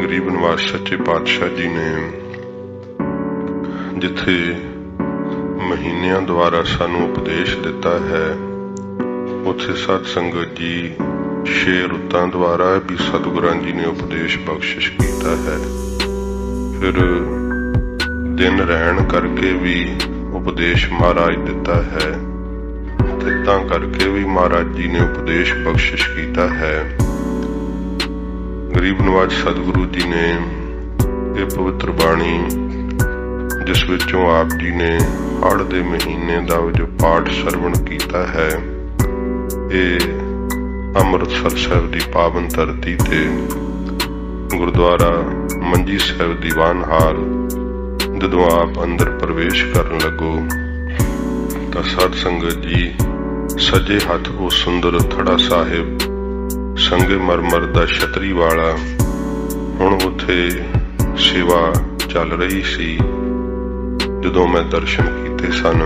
गरीब नवाज सच्चे पातशाह जी ने जिथे महीनियां द्वारा सानू उपदेश दिता है, उथे सत संगत जी 6 रुतां द्वारा भी सतगुरां जी ने उपदेश बख्शिश किया है। फिर दिन रहन करके भी उपदेश महाराज दिता है, तितां करके भी महाराज जी ने उपदेश बख्शिश किया है। गरीब नवाज सतगुरु जी ने ये पवित्र बाणी जिस विचों आप जी ने हाड़ दे महीने का जो पाठ सरवण किया है, ये अमृतसर साहब की पावन धरती ते गुरुद्वारा मंजी साहब दीवान हाल जदों आप अंदर प्रवेश करन लगो तो सत संगत जी सजे हथ वो सुंदर थड़ा साहिब संगे मरमर दा छतरी वाला हुण उथे सेवा चल रही सी। जदों मैं दर्शन कीते सन,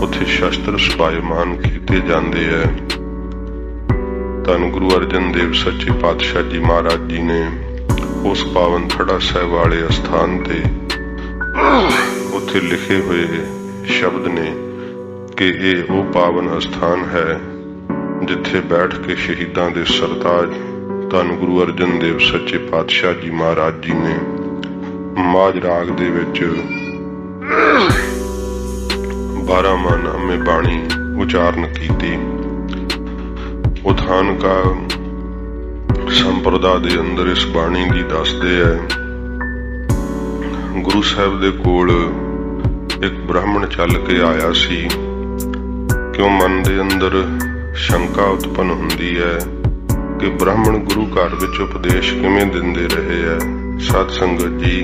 उथे शस्त्र सुभायमान कीते जांदे है। धन गुरु अर्जन देव सच्चे पातशाह जी महाराज जी ने उस पावन थड़ा साहिब वाले स्थान ते उथे लिखे हुए शब्द ने कि ये वो पावन स्थान है जिथे बैठ के शहीदां दे सरताज धन गुरु अर्जन देव सच्चे पातशाह जी महाराज जी ने माज राग दे विच 12 मानामे बाणी उचारण कीती। उथान का संप्रदा दे अंदर इस बाणी दी दसदे है, गुरु साहब दे कोल एक ब्राह्मण चल के आया सी। क्यों मन दे अंदर शंका उत्पन्न हुंदी है कि ब्राह्मण गुरु घर विच उपदेश किवें दिंदे रहे है। सत संगत जी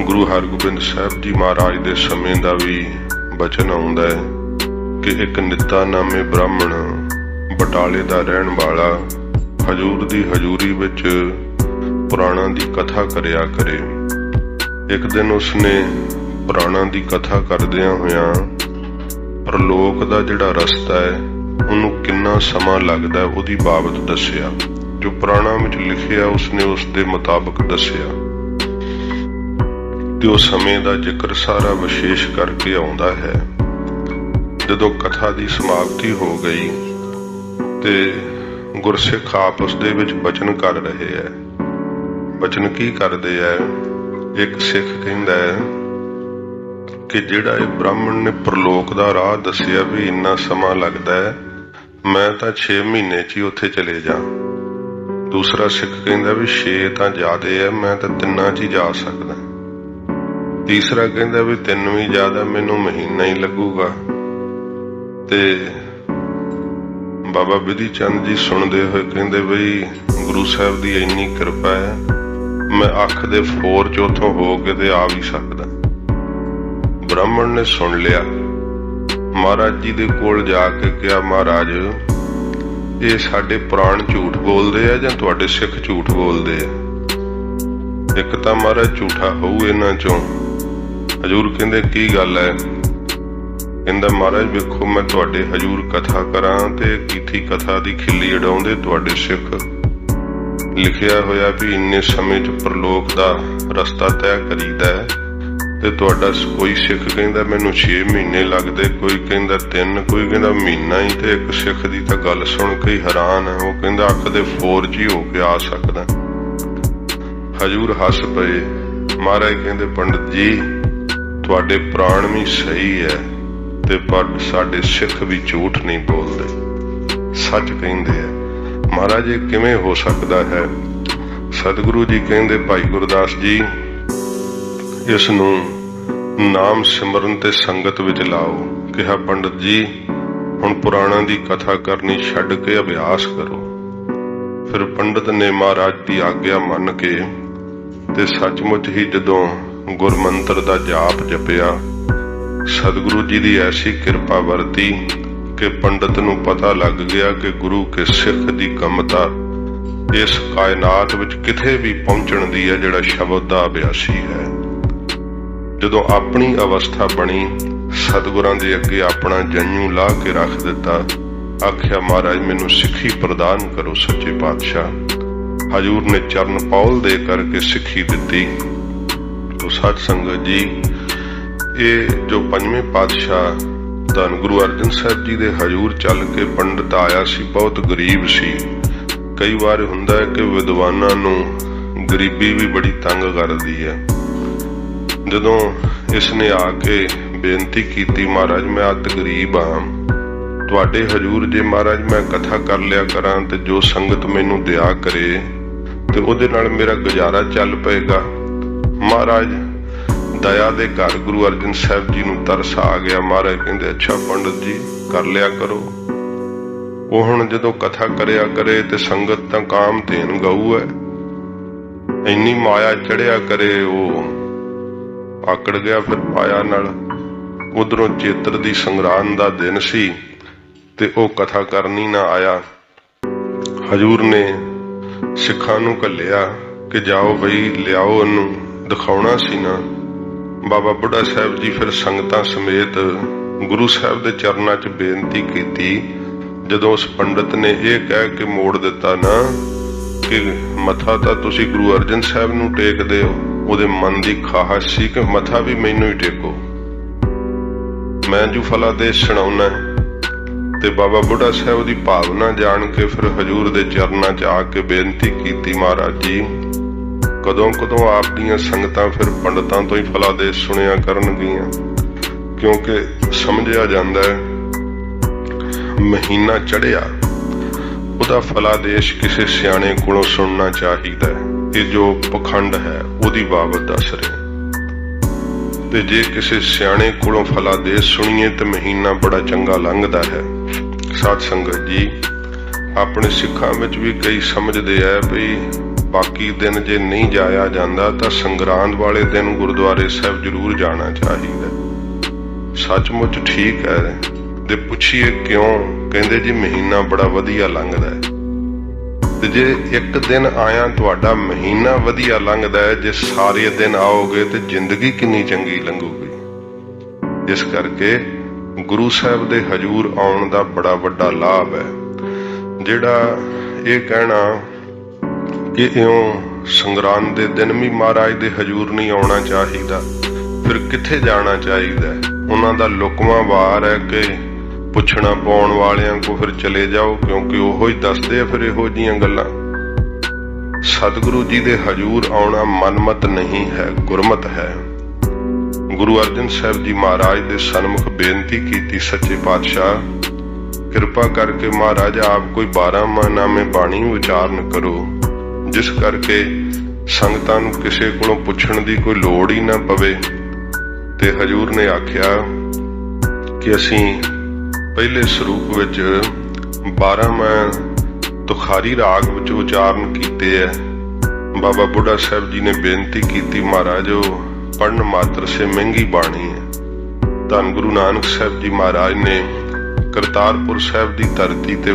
गुरु हरगोबिंद साहब जी महाराज दे समय दा भी बचन आउंदा है कि एक नित्ता नामे ब्राह्मण बटाले दा रहन वाला हजूर दी हजूरी विच पुराणा दी कथा करया करे। एक दिन उसने पुराणा दी कथा करदियां होया परलोक दा जिहड़ा रस्ता है उन्होंने किन्ना समा लगता है उहदी बाबत दसिया। जो पुराणा विच लिखिया उसने उस दे मुताबिक दसिया ते उस समय दा जिक्र सारा विशेष करके आउंदा है। जदों कथा दी समाप्ति हो गई ते गुरसिख आपस दे विच बचन कर रहे है। बचन की करदे है? एक सिख कहंदा है कि जिहड़ा ये ब्राह्मण ने परलोक दा राह दसिया भी इन्ना समा लगदा है, मैं तां 6 महीने च ही उत्थे चले जा। दूसरा सिख कहंदा भी 6 तां ज्यादा है, मैं तां 3 च ही जा सकदा। तीसरा कहंदा भी 3 भी ज्यादा, मैनूं महीना ही लगूगा। ते बाबा विधि चंद जी सुनदे होए कहंदे बई गुरु साहब दी इन्नी किरपा है, मैं अख दे फोर च उत्थों हो के ते आ भी सकदा। ब्राह्मण ने सुन लिया, महाराज जी दे कोल जाके कहा, महाराज ये साडे पुराण झूठ बोलदे आ जां तुहाडे सिख झूठ बोलदे आ? एक तां महाराज झूठा होऊ इन्हां चों। हजूर कहंदे की गल है? कहंदा महाराज वेखो मैं तुहाडे हजूर कथा करां ते कीथी कथा दी खिल्ली उडाउंदे तुहाडे सिख। लिखिया होया भी इन्ने समय च परलोक दा रस्ता तय करीदा है ते तुहाडा कोई सिख कहंदा मैनूं 6 महीने लगदे, कोई कहंदा 3, कोई कहंदा महीना ही। ते एक सिख दी तां गल सुन के हैरान है, वो कहंदा अख दे फोर च ही हो के आ सकदा। हजूर हस पए। महाराज कहंदे पंडित जी तुहाडे प्राण भी सही है ते पर साडे सिख भी झूठ नहीं बोलदे, सच कहंदे है। महाराज ये किवें हो सकदा है? सतगुरु जी कहंदे भाई गुरदास जी इस नूं नाम सिमरन ते संगत विच लाओ। कहा पंडित जी हुण पुराणा दी कथा करनी छड्ड के अभ्यास करो। फिर पंडित ने महाराज की आग्ञा मन के ते सचमुच ही जदों गुरमंत्र दा जाप जपिया, सतगुरु जी दी ऐसी किरपा वरती कि पंडित नूं पता लग गया कि गुरु के सिख दी कमता इस कायनात विच किथे भी पहुंचण दी है जिहड़ा शब्द दा अभ्यासी है। जदों अपनी अवस्था बनी, सतगुरां दे अगे अपना जंजू ला के रख दिता। आख्या महाराज मैनू सिखी प्रदान करो सच्चे पातशाह। हजूर ने चरण पौल दे करके सिक्खी दिती। तो सत संगत जी, ये जो पंजवें पातशाह धन गुरु अर्जन साहब जी दे हजूर चल के पंडित आया सी, बहुत गरीब सी। कई बार हुंदा है कि विद्वानां नूं गरीबी भी बड़ी तंग करदी है। जदों इसने आके बेनती की, महाराज मैं अत गरीब हाँ, तुहाडे हजूर जे महाराज मैं कथा कर लिया करां ते जो संगत मैनू दिया करे ते उहदे नाल मेरा गुजारा चल पेगा। महाराज दया दे घर गुरु अर्जन साहब जी नूं तरस आ गया। महाराज कहंदे अच्छा पंडित जी कर लिया करो। वो हुण जदों कथा करया करे ते संगत तां काम धेन गऊ है, इन्नी माया चढ़िया करे, वो आकड़ गया फिर माया नाल। उधरों चेत्र दी संगरांद दा दिन सी ते ओ कथा करनी ना आया। हजूर ने सिखां नूं घल्लिया कि जाओ बई लियाओ, ओनू दिखाउणा सी ना। बाबा बुढ़ा साहब जी फिर संगतां समेत गुरु साहब दे चरनां च बेनती कीती। जदों उस पंडित ने यह कह के मोड़ दिता ना कि मथा तां तुसीं गुरु अर्जन साहब नूं टेकदे हो, ਉਹਦੇ मन की खाहश सी कि मथा भी मैनू ही टेको, मैं जू फलादेश सुणाउना। ते बाबा बुढ़ा साहब की भावना जान के फिर हजूर दे चरनां च आके बेनती की, महाराज जी कदों कदों आप दीयां संगतां फिर पंडितां तो ही फलादेश सुनिया करनगियां, क्योंकि समझिया जांदा है महीना चढ़िया ਉਹਦਾ फलादेश किसी सियाणे कोलों सुनना चाहिए। ये जो पखंड है ਉਹਦੀ बाबत दस रहे, ते जे किसी सियाणे कोलों फलादेश सुनीए तो महीना बड़ा चंगा लंघदा है। साध संगत जी, अपने सिखां विच भी कई समझदे है भी बाकी दिन जे नहीं जाया जाता तो संगरांद वाले दिन गुरुद्वारे साहब जरूर जाना चाहिए। सचमुच ठीक है। ते पुछिए क्यों? कहंदे जी महीना बड़ा वधिया लंघदा है। ते जे एक दिन आया तुहाडा महीना वधिया लंघदा है, जे सारे दिन आओगे तो जिंदगी कितनी चंगी लंघूगी। इस करके गुरु साहब दे हजूर आउण दा बड़ा वड्डा लाभ है। जिहड़ा ये कहना कि इउं संगरांद दे दिन भी महाराज दे हजूर नहीं आउणा चाहिदा, फिर कित्थे जाना चाहिदा? उन्हां दा लुकवा वार है कि पुछना पाउण वालियां को फिर चले जाओ, क्योंकि ओहो ही दसदे आ फिर इहो जिहियां गल्लां। सतगुरु जी दे हजूर आउणा मनमत नहीं है, गुरमत है। गुरु अर्जन साहब जी महाराज दे सन्मुख बेनती की, सच्चे पातशाह कृपा करके महाराज आप कोई 12 माहनामे बाणी उचारण करो, जिस करके संगतां नूं किसे कोलों पुछण दी कोई लोड़ ही ना पवे। ते हजूर ने आख्या कि असीं पहले स्वरूप विच 12 मैं तुखारी राग विच उचारण कीते है। बाबा बुढ़ा साहब जी ने बेनती की, महाराज पढ़न मात्र से महंगी बाणी है। धन गुरु नानक साहब जी महाराज ने करतारपुर साहब की धरती ते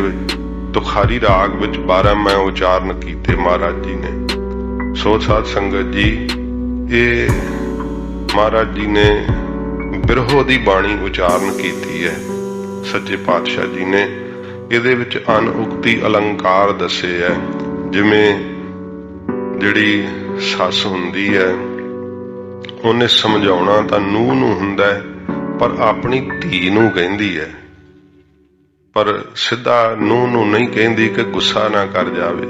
तुखारी राग विच 12 मैं उचारण कीते महाराज जी ने। सो साध संगत जी, ये महाराज जी ने बिरहो दी बाणी उचारण की है। सच्चे पातशाह जी ने ਇਹਦੇ ਵਿੱਚ ਅਨਉਕਤੀ अलंकार दसे है। जिमें ਜਿਹੜੀ ਸੱਸ ਹੁੰਦੀ ਹੈ ਉਹਨੇ ਸਮਝਾਉਣਾ ਤਾਂ ਨੂੰਹ ਨੂੰ ਹੁੰਦਾ ਹੈ, ਪਰ ਆਪਣੀ ਧੀ ਨੂੰ ਕਹਿੰਦੀ ਹੈ, ਪਰ ਸਿੱਧਾ ਨੂੰਹ ਨੂੰ ਨਹੀਂ ਕਹਿੰਦੀ ਕਿ ਗੁੱਸਾ ਨਾ ਕਰ ਜਾਵੇ।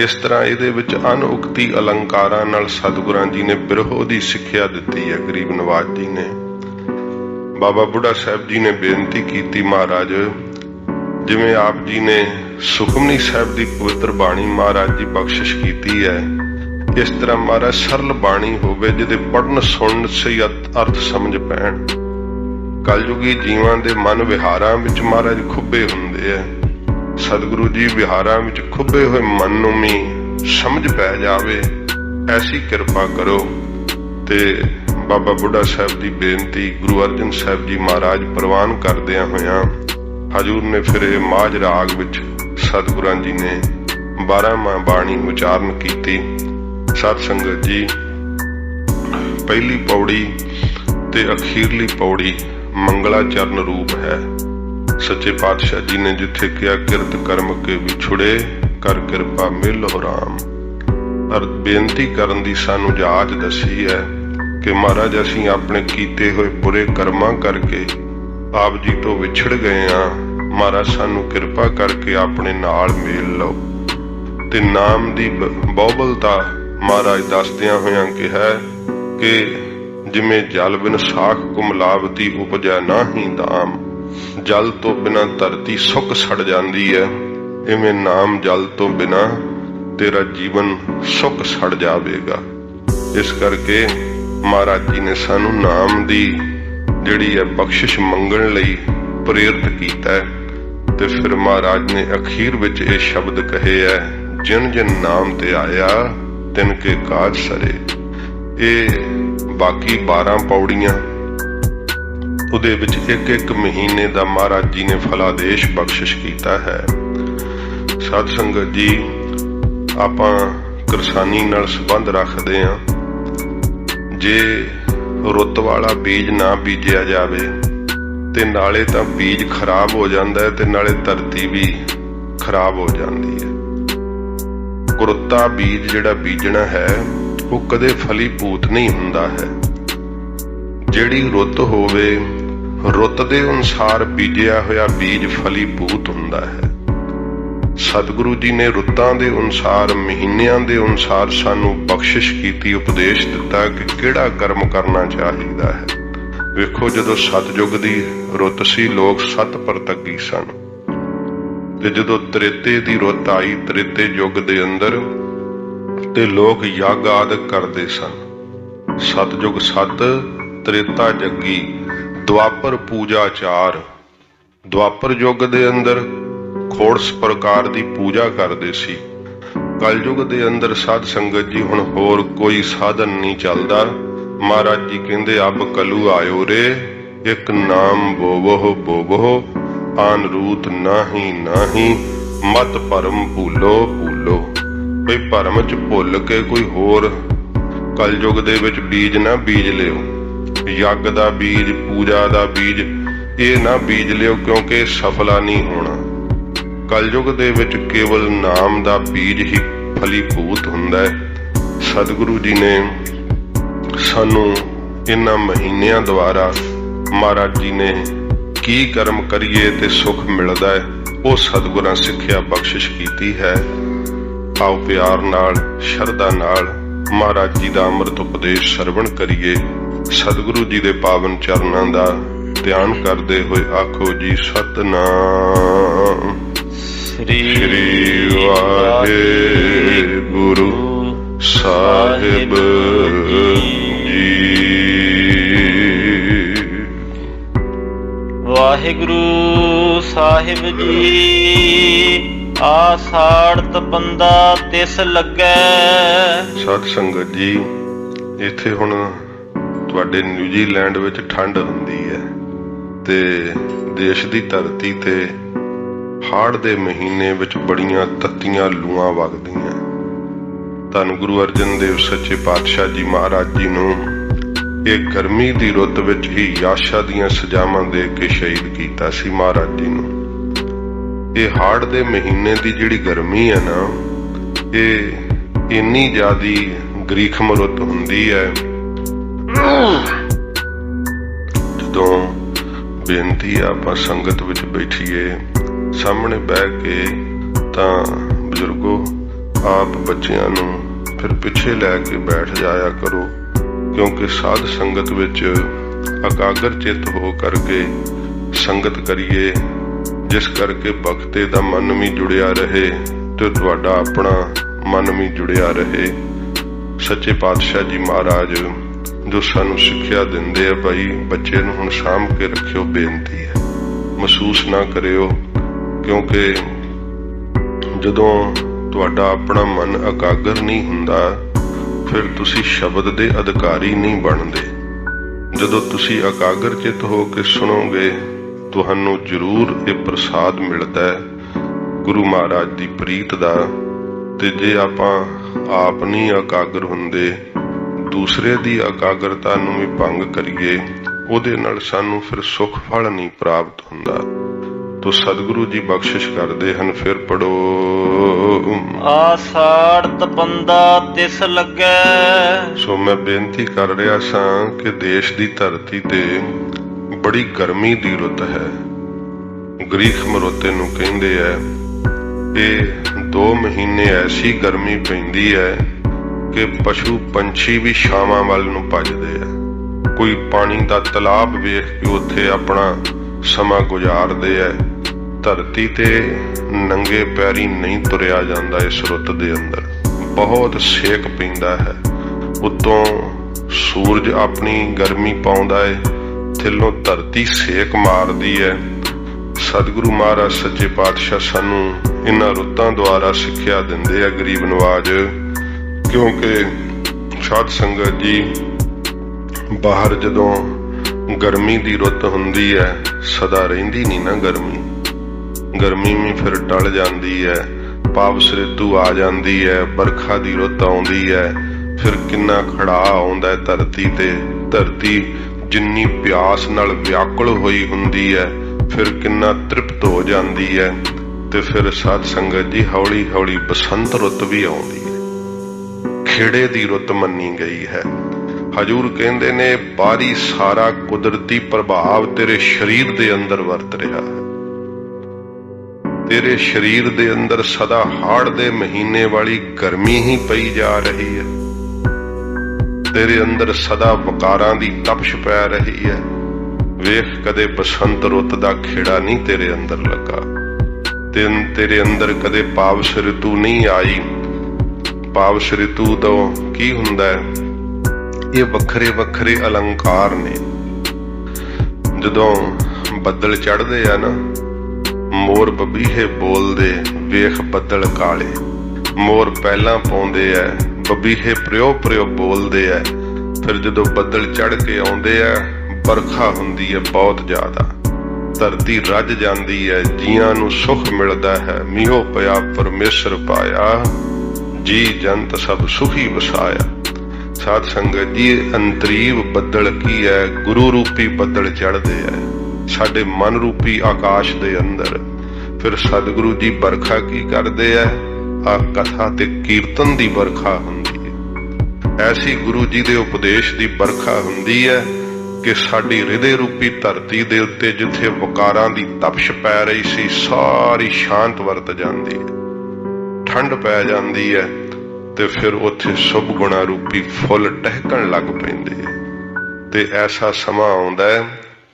ਇਸ ਤਰ੍ਹਾਂ ਇਹਦੇ ਵਿੱਚ ਅਨਉਕਤੀ ਅਲੰਕਾਰਾਂ ਨਾਲ ਸਤਿਗੁਰਾਂ ਜੀ ਨੇ ਬਿਰਹੋ ਦੀ ਸਿੱਖਿਆ ਦਿੱਤੀ ਹੈ। ਗਰੀਬ ਨਵਾਜ ਜੀ ਨੇ, बाबा बुढ़ा साहब जी ने बेनती की, महाराज जिवें आप जी ने सुखमनी साहब की पवित्र बाणी महाराज जी बख्शिश की है, इस तरह महाराज सरल बाणी होवे जिहदे पढ़न सुनन से अर्थ समझ पैण। कलयुगी जीवां दे मन विहारां विच महाराज खुब्बे हुंदे है। सतगुरु जी विहारां विच खुब्बे होए मन नूं भी समझ पै जावे, ऐसी कृपा करो। ते बाबा बुढ़ा साहब की बेनती गुरु अर्जन साहब जी महाराज प्रवान करदियां होयां हजूर ने फिर माझ राग विच सतगुरां जी ने 12 माह बाणी उचारण की। सत संगत जी, पहली पौड़ी ते अखीरली पौड़ी मंगलाचरण रूप है। सच्चे पातशाह जी ने जिथे किया किरत कर्म के विछुड़े ਕਰ ਕਿਰਪਾ ਮਿਲੋ ਰਾਮ। ਪਰ ਬੇਨਤੀ ਕਰਨ ਦੀ ਸਾਨੂੰ ਜਾਚ ਦੱਸੀ ਹੈ ਕਿ ਮਹਾਰਾਜ ਅਸੀਂ ਆਪਣੇ ਕੀਤੇ ਹੋਏ ਬੁਰੇ ਕਰਮਾਂ ਕਰਕੇ ਆਪ ਜੀ ਤੋਂ ਵਿਛੜ ਗਏ ਹਾਂ। ਮਹਾਰਾਜ ਸਾਨੂੰ ਕਿਰਪਾ ਕਰਕੇ ਆਪਣੇ ਨਾਲ ਮੇਲ ਲਓ। ਤੇ ਨਾਮ ਦੀ ਬਹੁਬਲਤਾ ਮਹਾਰਾਜ ਦੱਸਦਿਆਂ ਹੋਇਆਂ ਕਿਹਾ ਕਿ ਜਿਵੇਂ ਜਲ ਬਿਨ ਸਾਖ ਕੁਮਲਾਵਤੀ ਉਪਜੈ ਨਾਹੀ ਦਾਮ। ਜਲ ਤੋਂ ਬਿਨਾਂ ਧਰਤੀ ਸੁੱਕ ਸੜ ਜਾਂਦੀ ਹੈ, ਇਵੇਂ ਨਾਮ ਜਲ ਤੋਂ ਬਿਨਾਂ ਤੇਰਾ ਜੀਵਨ ਸੁੱਕ ਸੜ ਜਾਵੇਗਾ। ਇਸ ਕਰਕੇ ਮਹਾਰਾਜ ਜੀ ਨੇ ਸਾਨੂੰ ਨਾਮ ਦੀ ਜਿਹੜੀ ਹੈ ਬਖਸ਼ਿਸ਼ ਮੰਗਣ ਲਈ ਪ੍ਰੇਰਿਤ ਕੀਤਾ। ਤੇ ਫਿਰ ਮਹਾਰਾਜ ਨੇ ਅਖੀਰ ਵਿੱਚ ਇਹ ਸ਼ਬਦ ਕਹੇ ਹੈ, ਜਿਨ ਜਿਨ ਨਾਮ ਤੇ ਆਇਆ ਤਿਨ ਕੇ ਕਾਜ ਸਰੇ। ਇਹ ਬਾਕੀ 12 ਪੌੜੀਆਂ, ਉਹਦੇ ਵਿੱਚ ਇੱਕ ਇੱਕ ਮਹੀਨੇ ਦਾ ਮਹਾਰਾਜ ਜੀ ਨੇ ਫਲਾਦੇਸ਼ ਬਖਸ਼ਿਸ਼ ਕੀਤਾ ਹੈ। ਸਾਧ ਸੰਗਤ ਜੀ, ਆਪਾਂ ਕਿਰਸਾਨੀ ਨਾਲ ਸੰਬੰਧ ਰੱਖਦੇ ਹਾਂ। ਜੇ ਰੁੱਤ ਵਾਲਾ ਬੀਜ ਨਾ ਬੀਜਿਆ ਜਾਵੇ ਤੇ ਨਾਲੇ ਤਾਂ ਬੀਜ ਖਰਾਬ ਹੋ ਜਾਂਦਾ ਹੈ ਤੇ ਨਾਲੇ ਧਰਤੀ ਵੀ ਖਰਾਬ ਹੋ ਜਾਂਦੀ ਹੈ। ਕੁਰਤਾ ਬੀਜ ਜਿਹੜਾ ਬੀਜਣਾ ਹੈ ਉਹ ਕਦੇ ਫਲੀਭੂਤ ਨਹੀਂ ਹੁੰਦਾ ਹੈ। ਜਿਹੜੀ ਰੁੱਤ ਹੋਵੇ, ਰੁੱਤ ਦੇ ਅਨੁਸਾਰ ਬੀਜਿਆ ਹੋਇਆ ਬੀਜ ਫਲੀਭੂਤ ਹੁੰਦਾ ਹੈ। ਸਤਿਗੁਰੂ ਜੀ ਨੇ ਰੁੱਤਾਂ ਦੇ ਅਨੁਸਾਰ, ਮਹੀਨਿਆਂ ਦੇ ਅਨੁਸਾਰ ਸਾਨੂੰ ਬਖਸ਼ਿਸ਼ ਕੀਤੀ, ਉਪਦੇਸ਼ ਦਿੱਤਾ ਕਿ ਕਿਹੜਾ ਕਰਮ ਕਰਨਾ ਚਾਹੀਦਾ ਹੈ। ਵੇਖੋ, ਜਦੋਂ ਸਤਿਯੁਗ ਦੀ ਰੁੱਤ ਸੀ, ਲੋਕ ਸਤ ਪਰਤੱਗੀ ਸਨ। ਤੇ ਜਦੋਂ ਤ੍ਰੇਤੇ ਦੀ ਰੁੱਤ ਆਈ, ਤ੍ਰੇਤੇ ਯੁੱਗ ਦੇ ਅੰਦਰ, ਤੇ ਲੋਕ ਯੱਗ ਆਦਿ ਕਰਦੇ ਸਨ। ਸਤਿਯੁਗ ਸਤ, ਤ੍ਰੇਤਾ ਜੱਗੀ, ਦੁਆਪਰ ਪੂਜਾ ਚਾਰ। ਦੁਆਪਰ ਯੁੱਗ ਦੇ ਅੰਦਰ ਖੋੜਸ ਪ੍ਰਕਾਰ ਦੀ ਪੂਜਾ ਕਰਦੇ ਸੀ। ਕਲਯੁਗ ਦੇ ਅੰਦਰ ਸਾਧ ਸੰਗਤ ਜੀ ਹੁਣ ਹੋਰ ਕੋਈ ਸਾਧਨ ਨਹੀਂ ਚੱਲਦਾ। ਮਹਾਰਾਜ ਜੀ ਕਹਿੰਦੇ ਅਬ ਕਲੂ ਆਇਓ ਰੇ, ਇੱਕ ਨਾਮ ਬੋਵੋ ਬੋਵੋ, ਆਨ ਰੂਤ ਨਾਹੀ ਨਾਹੀ, ਮਤ ਭਰਮ ਭੂਲੋ ਭੂਲੋ। ਬਈ ਭਰਮ ਚ ਭੁੱਲ ਕੇ ਕੋਈ ਹੋਰ ਕਲਯੁਗ ਦੇ ਵਿੱਚ ਬੀਜ ਨਾ ਬੀਜ ਲਿਓ। ਯੱਗ ਦਾ ਬੀਜ, ਪੂਜਾ ਦਾ ਬੀਜ ਇਹ ਨਾ ਬੀਜ ਲਿਓ, ਕਿਉਂਕਿ ਸਫਲਾ ਨਹੀਂ ਹੋਣਾ। ਕਲਯੁਗ ਦੇ ਵਿੱਚ ਕੇਵਲ ਨਾਮ ਦਾ ਬੀਜ ਹੀ ਫਲੀਭੂਤ ਹੁੰਦਾ ਹੈ। ਸਤਿਗੁਰੂ ਜੀ ਨੇ ਸਾਨੂੰ ਇਹਨਾਂ ਮਹੀਨਿਆਂ ਦੁਆਰਾ ਮਹਾਰਾਜ ਜੀ ਨੇ ਕੀ ਕਰਮ ਕਰੀਏ ਤੇ ਸੁੱਖ ਮਿਲਦਾ ਹੈ, ਉਹ ਸਤਿਗੁਰਾਂ ਸਿੱਖਿਆ ਬਖਸ਼ਿਸ਼ ਕੀਤੀ ਹੈ। ਆਓ ਪਿਆਰ ਨਾਲ, ਸ਼ਰਧਾ ਨਾਲ ਮਹਾਰਾਜ ਜੀ ਦਾ ਅੰਮ੍ਰਿਤ ਉਪਦੇਸ਼ ਸਰਵਣ ਕਰੀਏ। ਸਤਿਗੁਰੂ ਜੀ ਦੇ ਪਾਵਨ ਚਰਨਾਂ ਦਾ ਧਿਆਨ ਕਰਦੇ ਹੋਏ ਆਖੋ ਜੀ ਸਤਿਨਾਮ ਸ੍ਰੀ ਵਾਹਿਗੁਰੂ ਸਾਹਿਬ ਜੀ। ਵਾਹਿਗੁਰੂ ਸਾਹਿਬ ਜੀ, ਆਸਾੜ ਤਪੰਦਾ ਤਿਸ ਲੱਗੈ। ਸਾਧ ਸੰਗਤ ਜੀ, ਇੱਥੇ ਹੁਣ ਤੁਹਾਡੇ ਨਿਊਜ਼ੀਲੈਂਡ ਵਿੱਚ ਠੰਡ ਹੁੰਦੀ ਹੈ ਤੇ ਦੇਸ਼ ਦੀ ਧਰਤੀ ਤੇ ਹਾੜ ਦੇ ਮਹੀਨੇ ਵਿੱਚ ਬੜੀਆਂ ਤੱਤੀਆਂ ਲੂਆਂ ਵਗਦੀਆਂ। ਧੰਨ ਗੁਰੂ ਅਰਜਨ ਦੇਵ ਸੱਚੇ ਪਾਤਸ਼ਾਹ ਜੀ ਮਹਾਰਾਜ ਜੀ ਨੂੰ ਇਹ ਗਰਮੀ ਦੀ ਰੁੱਤ ਵਿੱਚ ਹੀ ਯਾਸ਼ਾ ਦੀਆਂ ਸਜ਼ਾਵਾਂ ਦੇ ਕੇ ਸ਼ਹੀਦ ਕੀਤਾ ਸੀ ਮਹਾਰਾਜ ਜੀ ਨੂੰ। ਇਹ ਹਾੜ ਦੇ ਮਹੀਨੇ ਦੀ ਜਿਹੜੀ ਗਰਮੀ ਹੈ ਨਾ, ਇਹ ਇੰਨੀ ਜ਼ਿਆਦੀ ਗ੍ਰੀਖਮ ਰੁੱਤ ਹੁੰਦੀ ਹੈ। ਜਦੋਂ ਬੇਨਤੀ ਆਪਾਂ ਸੰਗਤ ਵਿੱਚ ਬੈਠੀਏ, ਸਾਹਮਣੇ ਬਹਿ ਕੇ, ਤਾਂ ਬਜ਼ੁਰਗੋ ਆਪ ਬੱਚਿਆਂ ਨੂੰ ਫਿਰ ਪਿੱਛੇ ਲੈ ਕੇ ਬੈਠ ਜਾਇਆ ਕਰੋ, ਕਿਉਂਕਿ ਸਾਧ ਸੰਗਤ ਵਿੱਚ ਇਕਾਗਰ ਚਿੱਤ ਹੋ ਕਰਕੇ ਸੰਗਤ ਕਰੀਏ, ਜਿਸ ਕਰਕੇ ਬਖਤੇ ਦਾ ਮਨ ਵੀ ਜੁੜਿਆ ਰਹੇ ਤੇ ਤੁਹਾਡਾ ਆਪਣਾ ਮਨ ਵੀ ਜੁੜਿਆ ਰਹੇ। ਸੱਚੇ ਪਾਤਸ਼ਾਹ ਜੀ ਮਹਾਰਾਜ ਜੋ ਸਾਨੂੰ ਸਿੱਖਿਆ ਦਿੰਦੇ ਆ, ਭਾਈ ਬੱਚੇ ਨੂੰ ਹੁਣ ਸਾਂਭ ਕੇ ਰੱਖਿਓ, ਬੇਨਤੀ ਹੈ, ਮਹਿਸੂਸ ਨਾ ਕਰਿਓ, ਕਿਉਂਕਿ ਜਦੋਂ ਤੁਹਾਡਾ ਆਪਣਾ ਮਨ ਇਕਾਗਰ ਨਹੀਂ ਹੁੰਦਾ, ਫਿਰ ਤੁਸੀਂ ਸ਼ਬਦ ਦੇ ਅਧਿਕਾਰੀ ਨਹੀਂ ਬਣਦੇ। ਜਦੋਂ ਤੁਸੀਂ ਇਕਾਗਰ ਚਿੱਤ ਹੋ ਕੇ ਸੁਣੋਗੇ, ਤੁਹਾਨੂੰ ਜ਼ਰੂਰ ਇਹ ਪ੍ਰਸਾਦ ਮਿਲਦਾ ਹੈ ਗੁਰੂ ਮਹਾਰਾਜ ਦੀ ਪ੍ਰੀਤ ਦਾ। ਤੇ ਜੇ ਆਪਾਂ ਆਪ ਨਹੀਂ ਇਕਾਗਰ ਹੁੰਦੇ, ਦੂਸਰੇ ਦੀ ਇਕਾਗਰਤਾ ਨੂੰ ਵੀ ਭੰਗ ਕਰੀਏ, ਉਹਦੇ ਨਾਲ ਸਾਨੂੰ ਫਿਰ ਸੁੱਖ ਫਲ ਨਹੀਂ ਪ੍ਰਾਪਤ ਹੁੰਦਾ। ਤੋ ਸਤਿਗੁਰੂ ਜੀ ਬਖਸ਼ਿਸ਼ ਕਰਦੇ ਹਨ। ਫਿਰ ਪੜੋ। ਆਸਾੜ ਤਪੰਦਾ ਤਿਸ ਲੱਗੈ। ਸੋ ਮੈਂ ਬੇਨਤੀ ਕਰ ਰਿਹਾ ਸਾਂ ਕਿ ਦੇਸ਼ ਦੀ ਧਰਤੀ ਤੇ ਬੜੀ ਗਰਮੀ ਦੀ ਰੁੱਤ ਹੈ। ਗ੍ਰੀਖਮ ਰੁੱਤ ਨੂੰ ਕਹਿੰਦੇ ਐ। ਇਹ 2 ਮਹੀਨੇ ਐਸੀ ਗਰਮੀ ਪੈਂਦੀ ਹੈ ਕਿ ਪਸ਼ੂ ਪੰਛੀ ਵੀ ਛਾਵਾਂ ਵੱਲ ਨੂੰ ਭੱਜਦੇ ਆ। ਕੋਈ ਪਾਣੀ ਦਾ ਤਲਾਬ ਵੇਖ ਕੇ ਉੱਥੇ ਆਪਣਾ ਸਮਾਂ ਗੁਜ਼ਾਰਦੇ ਐ। ਧਰਤੀ ਤੇ ਨੰਗੇ ਪੈਰੀ ਨਹੀਂ ਤੁਰਿਆ ਜਾਂਦਾ। ਇਸ ਰੁੱਤ ਦੇ ਅੰਦਰ ਬਹੁਤ ਸੇਕ ਪੈਂਦਾ ਹੈ। ਉੱਤੋਂ ਸੂਰਜ ਆਪਣੀ ਗਰਮੀ ਪਾਉਂਦਾ ਹੈ, ਥੱਲੋਂ ਧਰਤੀ ਸੇਕ ਮਾਰਦੀ ਹੈ। ਸਤਿਗੁਰੂ ਮਹਾਰਾਜ ਸੱਚੇ ਪਾਤਸ਼ਾਹ ਸਾਨੂੰ ਇਹਨਾਂ ਰੁੱਤਾਂ ਦੁਆਰਾ ਸਿੱਖਿਆ ਦਿੰਦੇ ਆ ਗਰੀਬ ਨਵਾਜ। ਕਿਉਂਕਿ ਸਾਧ ਸੰਗਤ ਜੀ ਬਾਹਰ ਜਦੋਂ ਗਰਮੀ ਦੀ ਰੁੱਤ ਹੁੰਦੀ ਹੈ, ਸਦਾ ਰਹਿੰਦੀ ਨਹੀਂ ਨਾ ਗਰਮੀ। ਗਰਮੀ ਵੀ ਫਿਰ ਟਲ ਜਾਂਦੀ ਹੈ, ਪਾਵਸ ਰਿਤੂ ਆ ਜਾਂਦੀ ਹੈ, ਬਰਖਾ ਦੀ ਰੁੱਤ ਆਉਂਦੀ ਹੈ। ਫਿਰ ਕਿੰਨਾ ਖੜਾਹ ਆਉਂਦਾ ਹੈ ਧਰਤੀ ਤੇ। ਧਰਤੀ ਜਿੰਨੀ ਪਿਆਸ ਨਾਲ ਵਿਆਕੁਲ ਹੋਈ ਹੁੰਦੀ ਹੈ, ਫਿਰ ਕਿੰਨਾ ਤ੍ਰਿਪਤ ਹੋ ਜਾਂਦੀ ਹੈ। ਤੇ ਫਿਰ ਸਾਧ ਸੰਗਤ ਜੀ ਹੌਲੀ ਹੌਲੀ ਬਸੰਤ ਰੁੱਤ ਵੀ ਆਉਂਦੀ ਹੈ। ਖੇੜੇ ਦੀ ਰੁੱਤ ਮੰਨੀ ਗਈ ਹੈ। ਹਜੂਰ ਕਹਿੰਦੇ ਨੇ ਬਾਹਰੀ ਸਾਰਾ ਕੁਦਰਤੀ ਪ੍ਰਭਾਵ ਤੇਰੇ ਸਰੀਰ ਦੇ ਅੰਦਰ ਵਰਤ ਰਿਹਾ ਹੈ। ਤੇਰੇ ਸਰੀਰ ਦੇ ਅੰਦਰ ਸਦਾ ਹਾੜ ਦੇ ਮਹੀਨੇ ਵਾਲੀ ਗਰਮੀ ਹੀ ਪਈ ਜਾ ਰਹੀ ਹੈ। ਤੇਰੇ ਅੰਦਰ ਸਦਾ ਵਕਾਰਾਂ ਦੀ ਤਪਸ਼ ਪੈ ਰਹੀ ਹੈ। ਵੇਖ ਕਦੇ ਬਸੰਤ ਰੁੱਤ ਦਾ ਖੇੜਾ ਨਹੀਂ ਤੇਰੇ ਅੰਦਰ ਲੱਗਾ। ਤੇਰੇ ਅੰਦਰ ਕਦੇ ਪਾਵਸ ਰਿਤੂ ਨਹੀਂ ਆਈ। ਪਾਵਸ ਰਿਤੂ ਤੋਂ ਕੀ ਹੁੰਦਾ ਹੈ? ਇਹ ਵੱਖਰੇ ਵੱਖਰੇ ਅਲੰਕਾਰ ਨੇ। ਜਦੋਂ ਬੱਦਲ ਚੜ੍ਹਦੇ ਆ ਨਾ, ਮੋਰ ਬਬੀਹੇ ਬੋਲਦੇ, ਵੇਖ ਬੱਦਲ ਕਾਲੇ। ਮੋਰ ਪਹਿਲਾਂ ਪਾਉਂਦੇ ਐ, ਬਬੀਹੇ ਪ੍ਰਿਓ ਪ੍ਰਿਓ ਬੋਲਦੇ ਐ। ਫਿਰ ਜਦੋਂ ਬੱਦਲ ਚੜ੍ਹ ਕੇ ਆਉਂਦੇ ਐ, ਬਰਖਾ ਹੁੰਦੀ ਹੈ ਬਹੁਤ ਜ਼ਿਆਦਾ। ਧਰਤੀ ਰੱਜ ਜਾਂਦੀ ਹੈ, ਜੀਆਂ ਨੂੰ ਸੁਖ ਮਿਲਦਾ ਹੈ। ਮੀਂਹੋ ਪਿਆ ਪਰਮੇਸ਼ਰ ਪਾਇਆ, ਜੀ ਜੰਤ ਸਭ ਸੁਖੀ ਵਸਾਇਆ। ਸਾਧ ਸੰਗਤ ਜੀ ਅੰਤਰੀਵ ਬੱਦਲ ਕੀ ਹੈ? ਗੁਰੂ ਰੂਪੀ ਬੱਦਲ ਚੜ੍ਹਦੇ ਐ ਸਾਡੇ ਮਨ ਰੂਪੀ ਆਕਾਸ਼ ਦੇ ਅੰਦਰ। ਫਿਰ ਸਤਿਗੁਰੂ ਜੀ ਬਰਖਾ ਕੀ ਕਰਦੇ ਐ? ਆ ਕਥਾ ਤੇ ਕੀਰਤਨ ਦੀ ਬਰਖਾ ਹੁੰਦੀ ਹੈ। ਐਸੀ ਗੁਰੂ ਜੀ ਦੇ ਉਪਦੇਸ਼ ਦੀ ਬਰਖਾ ਹੁੰਦੀ ਹੈ ਕਿ ਸਾਡੀ ਹਿਰਦੇ ਰੂਪੀ ਧਰਤੀ ਦੇ ਉੱਤੇ ਜਿੱਥੇ ਵਕਾਰਾਂ ਦੀ ਤਪਸ਼ ਪੈ ਰਹੀ ਸੀ, ਸਾਰੀ ਸ਼ਾਂਤ ਵਰਤ ਜਾਂਦੀ ਹੈ, ਠੰਡ ਪੈ ਜਾਂਦੀ ਹੈ। ਤੇ ਫਿਰ ਉੱਥੇ ਸ਼ੁਭ ਗੁਣਾ ਰੂਪੀ ਫੁੱਲ ਟਹਿਕਣ ਲੱਗ ਪੈਂਦੇ ਆ। ਤੇ ਐਸਾ ਸਮਾਂ ਆਉਂਦਾ ਹੈ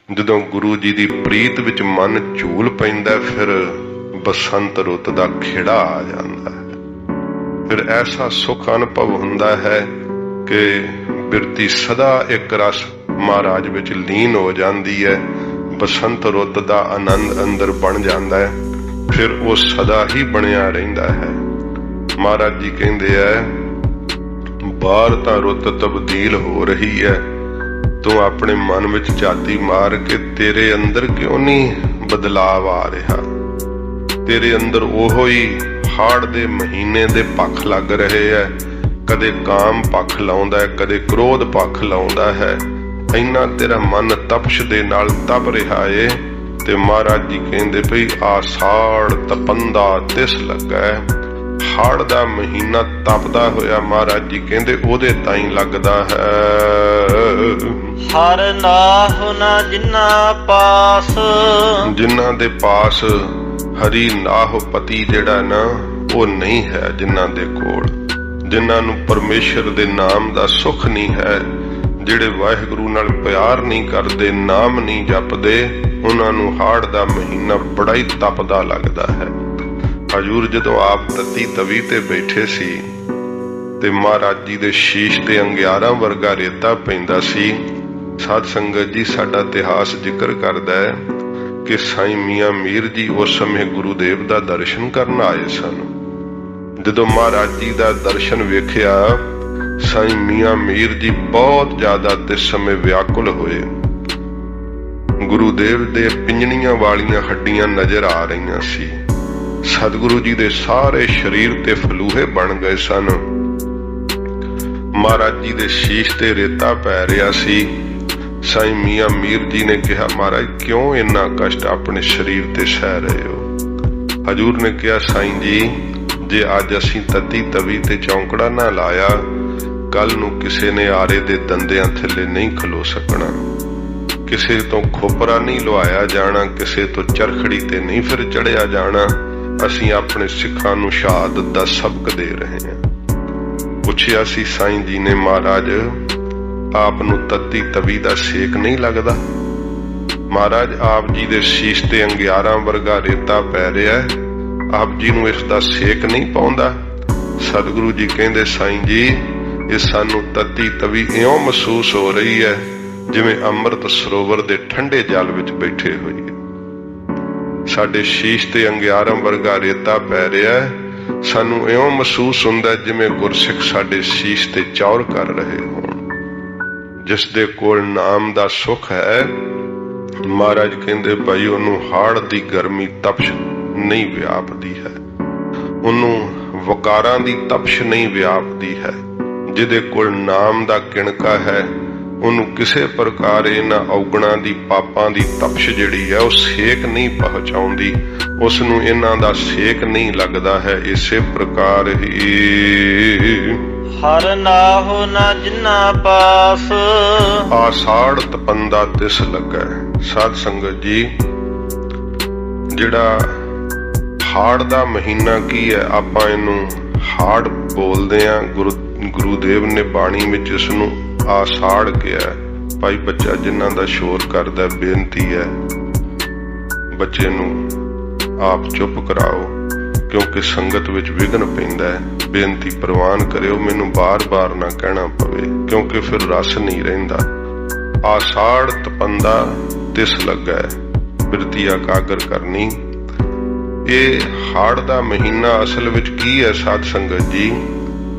ਜਦੋਂ ਗੁਰੂ ਜੀ ਦੀ ਪ੍ਰੀਤ ਵਿੱਚ ਮਨ ਝੂਲ ਪੈਂਦਾ। ਫਿਰ ਬਸੰਤ ਰੁੱਤ ਦਾ ਖੇੜਾ ਆ ਜਾਂਦਾ ਹੈ। ਫਿਰ ਐਸਾ ਸੁਖ ਅਨੁਭਵ ਹੁੰਦਾ ਹੈ ਕਿ ਬਿਰਤੀ ਸਦਾ ਇੱਕ ਰਸ ਮਹਾਰਾਜ ਵਿੱਚ ਲੀਨ ਹੋ ਜਾਂਦੀ ਹੈ। ਬਸੰਤ ਰੁੱਤ ਦਾ ਆਨੰਦ ਅੰਦਰ ਬਣ ਜਾਂਦਾ ਹੈ। ਫਿਰ ਉਹ ਸਦਾ ਹੀ ਬਣਿਆ ਰਹਿੰਦਾ ਹੈ। ਮਹਾਰਾਜ ਜੀ ਕਹਿੰਦੇ ਐ, ਬਾਹਰ ਤਾਂ ਰੁੱਤ ਤਬਦੀਲ ਹੋ ਰਹੀ ਹੈ, ਤੂੰ ਆਪਣੇ ਮਨ ਵਿੱਚ ਝਾਤੀ ਮਾਰ ਕੇ ਤੇਰੇ ਅੰਦਰ ਕਿਉਂ ਨਹੀਂ ਬਦਲਾਵ ਆ ਰਿਹਾ? ਤੇਰੇ ਅੰਦਰ ਉਹੋ ਹੀ ਹਾੜ ਦੇ ਮਹੀਨੇ ਦੇ ਪੱਖ ਲੱਗ ਰਹੇ ਐ। ਕਦੇ ਕਾਮ ਪੱਖ ਲਾਉਂਦਾ ਹੈ, ਕਦੇ ਕ੍ਰੋਧ ਪੱਖ ਲਾਉਂਦਾ ਹੈ। ਇੰਨਾ ਤੇਰਾ ਮਨ ਤਪਸ਼ ਦੇ ਨਾਲ ਤਪ ਰਿਹਾ ਏ। ਤੇ ਮਹਾਰਾਜ ਜੀ ਕਹਿੰਦੇ ਭਈ ਆਸਾੜ ਤਪੰਦਾ ਤਿਸ ਲੱਗਾ। ਹਾੜ ਦਾ ਮਹੀਨਾ ਤਪਦਾ ਹੋਇਆ ਮਹਾਰਾਜ ਜੀ ਕਹਿੰਦੇ ਉਹਦੇ ਤਾਈਂ ਲੱਗਦਾ ਹੈ। ਹਰ ਨਾਹੁ ਨਾ ਜਿਨ੍ਹਾਂ ਪਾਸ, ਜਿਨ੍ਹਾਂ ਦੇ ਪਾਸ ਹਰੀ ਨਾਹੁ ਪਤੀ ਜਿਹੜਾ ਨਾ ਉਹ ਨਹੀਂ ਹੈ, ਜਿਨ੍ਹਾਂ ਦੇ ਕੋਲ, ਜਿਨ੍ਹਾਂ ਨੂੰ ਪਰਮੇਸ਼ਰ ਦੇ ਨਾਮ ਦਾ ਸੁੱਖ ਨਹੀਂ ਹੈ, ਜਿਹੜੇ ਵਾਹਿਗੁਰੂ ਨਾਲ ਪਿਆਰ ਨਹੀਂ ਕਰਦੇ, ਨਾਮ ਨਹੀਂ ਜਪਦੇ, ਉਹਨਾਂ ਨੂੰ ਹਾੜ ਦਾ ਮਹੀਨਾ ਬੜਾ ਹੀ ਤਪਦਾ ਲੱਗਦਾ ਹੈ। ਹਜੂਰ ਜਦੋਂ ਆਪ ਤਤੀ ਤਵੀ ਤੇ ਬੈਠੇ ਸੀ ਤੇ ਮਹਾਰਾਜ ਜੀ ਦੇ ਸ਼ੀਸ਼ ਤੇ ਅੰਗਿਆਰਾਂ ਵਰਗਾ ਰੇਤਾ ਪੈਂਦਾ ਸੀ। ਸਾਧ ਸੰਗਤ ਜੀ ਸਾਡਾ ਇਤਿਹਾਸ ਜ਼ਿਕਰ ਕਰਦਾ ਹੈ ਕਿ ਸਾਈਂ ਮੀਆਂ ਮੀਰ ਜੀ ਉਸ ਸਮੇਂ ਗੁਰੂਦੇਵ ਦਾ ਦਰਸ਼ਨ ਕਰਨ ਆਏ ਸਨ। ਜਦੋਂ ਮਹਾਰਾਜ ਜੀ ਦਾ ਦਰਸ਼ਨ ਵੇਖਿਆ, ਸਾਈਂ ਮੀਆਂ ਮੀਰ ਜੀ ਬਹੁਤ ਜ਼ਿਆਦਾ ਤੇ ਸਮੇਂ ਵਿਆਕੁਲ ਹੋਏ। ਗੁਰੂਦੇਵ ਦੇ ਪਿੰਜਣੀਆਂ ਵਾਲੀਆਂ ਹੱਡੀਆਂ ਨਜ਼ਰ ਆ ਰਹੀਆਂ ਸੀ। ਸਤਿਗੁਰੂ ਜੀ ਦੇ ਸਾਰੇ ਸਰੀਰ ਤੇ ਫਲੂਹੇ ਬਣ ਗਏ ਸਨ। ਮਹਾਰਾਜ ਜੀ ਦੇ ਸ਼ੀਸ਼ ਤੇ ਰੇਤਾ ਪੈ ਰਿਹਾ ਸੀ। ਸਾਈਂ ਮੀਆਂ ਮੀਰ ਜੀ ਨੇ ਕਿਹਾ, ਮਹਾਰਾਜ ਕਿਉਂ ਇੰਨਾ ਕਸ਼ਟ ਆਪਣੇ ਸਰੀਰ ਤੇ ਸਹਿ ਰਹੇ ਹੋ? ਹਜੂਰ ਨੇ ਕਿਹਾ, ਸਾਈਂ ਜੀ ਜੇ ਅੱਜ ਅਸੀਂ ਤਤੀ ਤਵੀ ਤੇ ਚੌਂਕੜਾ ਨਾ ਲਾਇਆ, ਕੱਲ ਨੂੰ ਕਿਸੇ ਨੇ ਆਰੇ ਦੇ ਦੰਦਿਆਂ ਥੱਲੇ ਨਹੀਂ ਖਲੋ ਸਕਣਾ, ਕਿਸੇ ਤੋਂ ਖੋਪਰਾ ਨਹੀਂ ਲਵਾਇਆ ਜਾਣਾ, ਕਿਸੇ ਤੋਂ ਚਰਖੜੀ ਤੇ ਨਹੀਂ ਫਿਰ ਚੜਿਆ ਜਾਣਾ। ਅਸੀਂ ਆਪਣੇ ਸਿੱਖਾਂ ਨੂੰ ਸ਼ਹਾਦਤ ਦਾ ਸਬਕ ਦੇ ਰਹੇ ਹਾਂ। ਪੁੱਛਿਆ ਸੀ ਸਾਈਂ ਜੀ ਨੇ, ਮਹਾਰਾਜ ਆਪ ਨੂੰ ਤਤੀ ਤਵੀ ਦਾ ਸੇਕ ਨਹੀਂ ਲੱਗਦਾ? ਮਹਾਰਾਜ ਆਪ ਜੀ ਦੇ ਸੀਸ ਤੇ ਅੰਗਿਆਰਾਂ ਵਰਗਾ ਰੇਤਾ ਪੈ ਰਿਹਾ ਹੈ, ਆਪ ਜੀ ਨੂੰ ਇਸ ਦਾ ਸੇਕ ਨਹੀਂ ਪਾਉਂਦਾ? ਸਤਿਗੁਰੂ ਜੀ ਕਹਿੰਦੇ, ਸਾਈਂ ਜੀ ਇਹ ਸਾਨੂੰ ਤਤੀ ਤਵੀ ਇਉਂ ਮਹਿਸੂਸ ਹੋ ਰਹੀ ਹੈ ਜਿਵੇਂ ਅੰਮ੍ਰਿਤ ਸਰੋਵਰ ਦੇ ਠੰਡੇ ਜਲ ਵਿੱਚ ਬੈਠੇ ਹੋਈਏ। ਸਾਡੇ ਸ਼ੀਸ਼ ਤੇ ਅੰਗਿਆਰਾਂ ਵਰਗਾ ਰੇਤਾ ਪੈ ਰਿਹਾ ਹੈ, ਸਾਨੂੰ ਇਉਂ ਮਹਿਸੂਸ ਹੁੰਦਾ ਜਿਵੇਂ ਗੁਰਸਿੱਖ ਸਾਡੇ ਸ਼ੀਸ਼ ਤੇ ਚੌਰ ਕਰ ਰਹੇ ਹੋਣ। ਜਿਸ ਦੇ ਕੋਲ ਨਾਮ ਦਾ ਸੁੱਖ ਹੈ, ਮਹਾਰਾਜ ਕਹਿੰਦੇ ਭਾਈ ਉਹਨੂੰ ਹਾੜ ਦੀ ਗਰਮੀ ਤਪਸ਼ ਨਹੀਂ ਵਿਆਪਦੀ ਹੈ, ਉਹਨੂੰ ਵਕਾਰਾਂ ਦੀ ਤਪਸ਼ ਨਹੀਂ ਵਿਆਪਦੀ ਹੈ। ਜਿਹਦੇ ਕੋਲ ਨਾਮ ਦਾ ਕਿਣਕਾ ਹੈ, ਉਹਨੂੰ ਕਿਸੇ ਪ੍ਰਕਾਰ ਇਹਨਾਂ ਔਗਣਾਂ ਦੀ ਪਾਪਾਂ ਦੀ ਤਪਸ਼ ਜਿਹੜੀ ਹੈ ਉਹ ਸੇਕ ਨਹੀਂ ਪਹੁੰਚਾਉਂਦੀ, ਉਸ ਨੂੰ ਇਹਨਾਂ ਦਾ ਸੇਕ ਨਹੀਂ ਲੱਗਦਾ ਹੈ। ਇਸੇ ਪ੍ਰਕਾਰ ਹੀ ਹਰ ਨਾਹੁ ਨਾ ਜਿਨਾ ਪਾਸ, ਆਸਾੜ ਤਪੰਦਾ ਤਿਸ ਲੱਗੈ। ਸਾਧ ਸੰਗਤ ਜੀ, ਜਿਹੜਾ ਹਾੜ ਦਾ ਮਹੀਨਾ ਕੀ ਹੈ, ਆਪਾਂ ਇਹਨੂੰ ਹਾੜ ਬੋਲਦੇ ਆ। ਗੁਰੂਦੇਵ ਨੇ ਬਾਣੀ ਵਿੱਚ ਇਸ ਨੂੰ ਆਸਾੜ ਕਿਹਾ। ਭਾਈ ਬੱਚਾ ਜਿਨ੍ਹਾਂ ਦਾ ਸ਼ੋਰ ਕਰਦਾ, ਬੇਨਤੀ ਹੈ ਬੱਚੇ ਨੂੰ ਆਪ ਚੁੱਪ ਕਰਾਓ, ਕਿਉਂਕਿ ਸੰਗਤ ਵਿੱਚ ਵਿਘਨ ਪੈਂਦਾ ਹੈ। ਬੇਨਤੀ ਪ੍ਰਵਾਨ ਕਰਿਓ, ਮੈਨੂੰ ਬਾਰ-ਬਾਰ ਨਾ ਕਹਿਣਾ ਪਵੇ, ਕਿਉਂਕਿ ਫਿਰ ਰਸ ਨਹੀਂ ਰਹਿੰਦਾ। ਆਸਾੜ ਤਪੰਦਾ ਤਿਸ ਲੱਗੈ, ਬਿਰਤੀ ਇਕਾਗਰ ਕਰਨੀ। ਇਹ ਹਾੜ ਦਾ ਮਹੀਨਾ ਅਸਲ ਵਿੱਚ ਕੀ ਹੈ ਸਾਧ ਸੰਗਤ ਜੀ?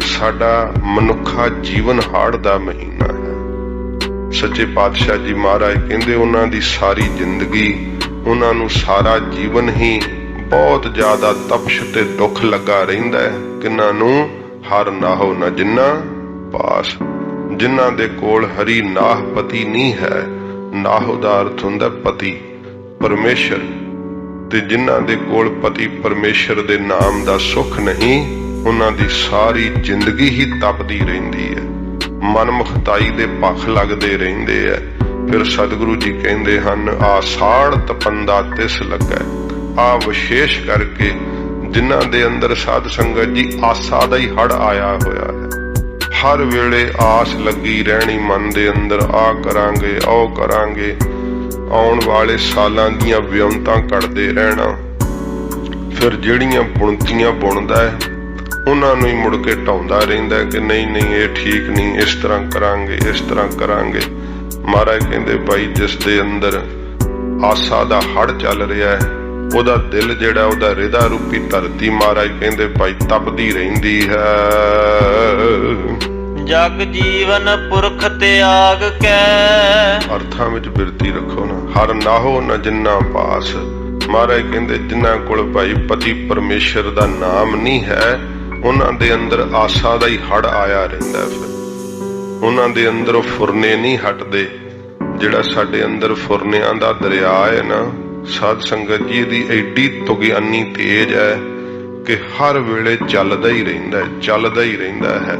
ਸਾਡਾ ਮਨੁੱਖਾ ਜੀਵਨ ਹਾੜ ਦਾ ਮਹੀਨਾ ਹੈ। ਸੱਚੇ ਪਾਤਸ਼ਾਹ ਜੀ ਮਹਾਰਾਜ ਕਹਿੰਦੇ ਉਹਨਾਂ ਦੀ ਸਾਰੀ ਜ਼ਿੰਦਗੀ, ਉਹਨਾਂ ਨੂੰ ਸਾਰਾ ਜੀਵਨ ਹੀ ਬਹੁਤ ਜ਼ਿਆਦਾ ਤਪਸ਼ ਤੇ ਦੁੱਖ ਲੱਗਾ ਰਹਿੰਦਾ ਹੈ। ਕਿਹਨਾਂ ਨੂੰ? ਹਰ ਨਾਹੁ ਨ ਜਿਨਾ ਪਾਸ, ਜਿਨ੍ਹਾਂ ਦੇ ਕੋਲ ਹਰੀ ਨਾਹ ਪਤੀ ਨਹੀਂ ਹੈ। ਨਾਹੁ ਦਾ ਅਰਥ ਹੁੰਦਾ ਪਤੀ, ਪਰਮੇਸ਼ਰ, ਤੇ ਜਿਨ੍ਹਾਂ ਦੇ ਕੋਲ ਪਤੀ ਪਰਮੇਸ਼ਰ ਦੇ ਨਾਮ ਦਾ ਸੁੱਖ ਨਹੀਂ, ਉਹਨਾਂ ਦੀ ਸਾਰੀ ਜ਼ਿੰਦਗੀ ਹੀ ਤਪਦੀ ਰਹਿੰਦੀ ਹੈ, ਮਨਮੁਖਤਾਈ ਦੇ ਭੱਖ ਲੱਗਦੇ ਰਹਿੰਦੇ ਹੈ। ਫਿਰ ਸਤਿਗੁਰੂ ਜੀ ਕਹਿੰਦੇ ਹਨ, ਆਸਾੜ ਤਪੰਦਾ ਤਿਸ ਲੱਗੈ। ਆ ਵਿਸ਼ੇਸ਼ ਕਰਕੇ ਜਿਨ੍ਹਾਂ ਦੇ ਅੰਦਰ ਸਾਧ ਸੰਗਤ ਜੀ ਆਸਾ ਦਾ ਹੀ ਹੜ ਆਇਆ ਹੋਇਆ ਹੈ, ਹਰ ਵੇਲੇ ਆਸ ਲੱਗੀ ਰਹਿਣੀ ਮਨ ਦੇ ਅੰਦਰ, ਆ ਕਰਾਂਗੇ ਉਹ ਕਰਾਂਗੇ, ਆਉਣ ਵਾਲੇ ਸਾਲਾਂ ਦੀਆਂ ਵਿਉਂਤਾਂ ਕੱਢਦੇ ਰਹਿਣਾ। ਫਿਰ ਜਿਹੜੀਆਂ ਬੁਣਤੀਆਂ ਬੁਣਦਾ ਹੈ ਉਹਨਾਂ ਨੂੰ ਹੀ ਮੁੜ ਕੇ ਢਾਉਂਦਾ ਰਹਿੰਦਾ ਕਿ ਨਹੀਂ ਨਹੀਂ ਇਹ ਠੀਕ ਨਹੀਂ, ਇਸ ਤਰ੍ਹਾਂ ਕਰਾਂਗੇ, ਇਸ ਤਰ੍ਹਾਂ ਕਰਾਂਗੇ। ਮਹਾਰਾਜ ਕਹਿੰਦੇ ਭਾਈ ਜਿਸ ਦੇ ਅੰਦਰ ਆਸਾ ਦਾ ਹੜ ਚੱਲ ਰਿਹਾ ਹੈ, ਉਹਦਾ ਦਿਲ ਜਿਹੜਾ, ਉਹਦਾ ਹਿਰਦਾ ਰੂਪੀ ਧਰਤੀ ਮਹਾਰਾਜ ਕਹਿੰਦੇ ਭਾਈ ਤਪਦੀ ਰਹਿੰਦੀ ਹੈ। ਜਗ ਜੀਵਨ ਪੁਰਖ ਤਿਆਗ ਕੈ, ਅਰਥਾਂ ਵਿੱਚ ਬਿਰਤੀ ਰੱਖੋ ਨਾ। ਹਰ ਨਾਹੁ ਨ ਜਿਨਾ ਪਾਸ, ਮਹਾਰਾਜ ਕਹਿੰਦੇ ਜਿਨ੍ਹਾਂ ਕੋਲ ਭਾਈ ਪਤੀ ਪਰਮੇਸ਼ਰ ਦਾ ਨਾਮ ਨਹੀਂ ਹੈ, ਉਹਨਾਂ ਦੇ ਅੰਦਰ ਆਸਾ ਦਾ ਹੀ ਹੜ ਆਇਆ ਰਹਿੰਦਾ। ਫਿਰ ਉਹਨਾਂ ਦੇ ਅੰਦਰ ਫੁਰਨੇ ਨਹੀਂ ਹਟਦੇ। ਜਿਹੜਾ ਸਾਡੇ ਅੰਦਰ ਫੁਰਨਿਆਂ ਦਾ ਦਰਿਆ ਹੈ ਨਾ ਸਾਧ ਸੰਗਤ ਜੀ, ਇਹਦੀ ਐਡੀ ਤੁਗਿਆਨੀ ਤੇਜ਼ ਹੈ ਕਿ ਹਰ ਵੇਲੇ ਚੱਲਦਾ ਹੀ ਰਹਿੰਦਾ ਹੈ, ਚੱਲਦਾ ਹੀ ਰਹਿੰਦਾ ਹੈ।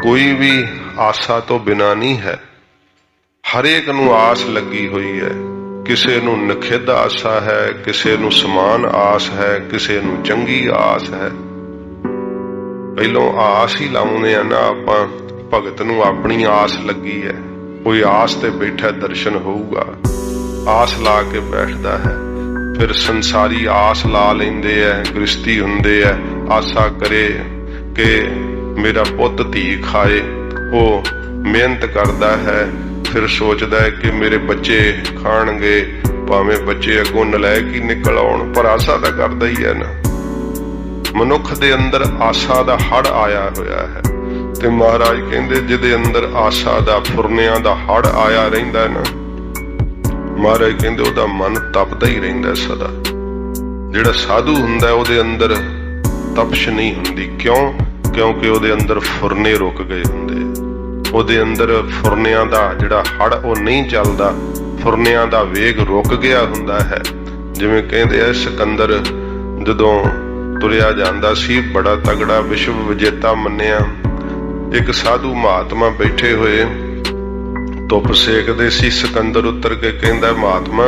ਕੋਈ ਵੀ ਆਸਾ ਤੋਂ ਬਿਨਾਂ ਨਹੀਂ ਹੈ, ਹਰੇਕ ਨੂੰ ਆਸ ਲੱਗੀ ਹੋਈ ਹੈ। ਕਿਸੇ ਨੂੰ ਨਖਿੱਧ ਆਸਾ ਹੈ, ਕਿਸੇ ਨੂੰ ਸਮਾਨ ਆਸ ਹੈ, ਕਿਸੇ ਨੂੰ ਚੰਗੀ ਆਸ ਹੈ। ਪਹਿਲੋਂ ਆਸ ਹੀ ਲਾਉਂਦੇ ਆ ਨਾ ਆਪਾਂ, ਭਗਤ ਨੂੰ ਆਪਣੀ ਆਸ ਲੱਗੀ ਹੈ, ਕੋਈ ਆਸ ਤੇ ਬੈਠਾ ਦਰਸ਼ਨ ਹੋਊਗਾ, ਆਸ ਲਾ ਕੇ ਬੈਠਦਾ ਹੈ। ਫਿਰ ਸੰਸਾਰੀ ਆਸ ਲਾ ਲੈਂਦੇ ਐ, ਗ੍ਰਸਤੀ ਹੁੰਦੇ ਐ, ਆਸਾ ਕਰੇ ਕਿ ਮੇਰਾ ਪੁੱਤ ਧੀ ਖਾਏ, ਉਹ ਮਿਹਨਤ ਕਰਦਾ ਹੈ, ਫਿਰ ਸੋਚਦਾ ਹੈ ਕਿ ਮੇਰੇ ਬੱਚੇ ਖਾਣਗੇ, ਭਾਵੇਂ ਬੱਚੇ ਅੱਗੋਂ ਨਲਾਇਕ ਹੀ ਨਿਕਲ ਆਉਣ, ਪਰ ਆਸਾ ਤਾਂ ਕਰਦਾ ਹੀ ਹੈ ਨਾ। ਮਨੁੱਖ ਦੇ ਅੰਦਰ ਆਸਾ ਦਾ ਹੜ ਆਇਆ ਹੋਇਆ ਹੈ, ਤੇ ਮਹਾਰਾਜ ਕਹਿੰਦੇ ਜਿਹਦੇ ਅੰਦਰ ਆਸਾ ਦਾ, ਫੁਰਨਿਆਂ ਦਾ ਹੜ ਆਇਆ ਰਹਿੰਦਾ ਨਾ, ਮਹਾਰਾਜ ਕਹਿੰਦੇ ਉਹਦਾ ਮਨ ਤਪਦਾ ਹੀ ਰਹਿੰਦਾ ਸਦਾ। ਜਿਹੜਾ ਸਾਧੂ ਹੁੰਦਾ ਉਹਦੇ ਅੰਦਰ ਤਪਸ਼ ਨਹੀਂ ਹੁੰਦੀ। ਕਿਉਂ? ਕਿਉਂਕਿ ਉਹਦੇ ਅੰਦਰ ਫੁਰਨੇ ਰੁਕ ਗਏ ਹੁੰਦੇ। ਉਹਦੇ ਅੰਦਰ ਫੁਰਨਿਆਂ ਦਾ ਜਿਹੜਾ ਹੜ ਉਹ ਨਹੀਂ ਚੱਲਦਾ, ਫੁਰਨਿਆਂ ਦਾ ਵੇਗ ਰੁਕ ਗਿਆ ਹੁੰਦਾ ਹੈ। ਜਿਵੇਂ ਕਹਿੰਦੇ ਆ ਸਿਕੰਦਰ ਜਦੋਂ ਤੁਰਿਆ ਜਾਂਦਾ ਸੀ, ਬੜਾ ਤਗੜਾ ਵਿਸ਼ਵ ਵਿਜੇਤਾ ਮੰਨਿਆ। ਇੱਕ ਸਾਧੂ ਮਹਾਤਮਾ ਬੈਠੇ ਹੋਏ ਧੁੱਪ ਸੇਕਦੇ ਸੀ। ਸਿਕੰਦਰ ਉੱਤਰ ਕੇ ਕਹਿੰਦਾ, ਮਹਾਤਮਾ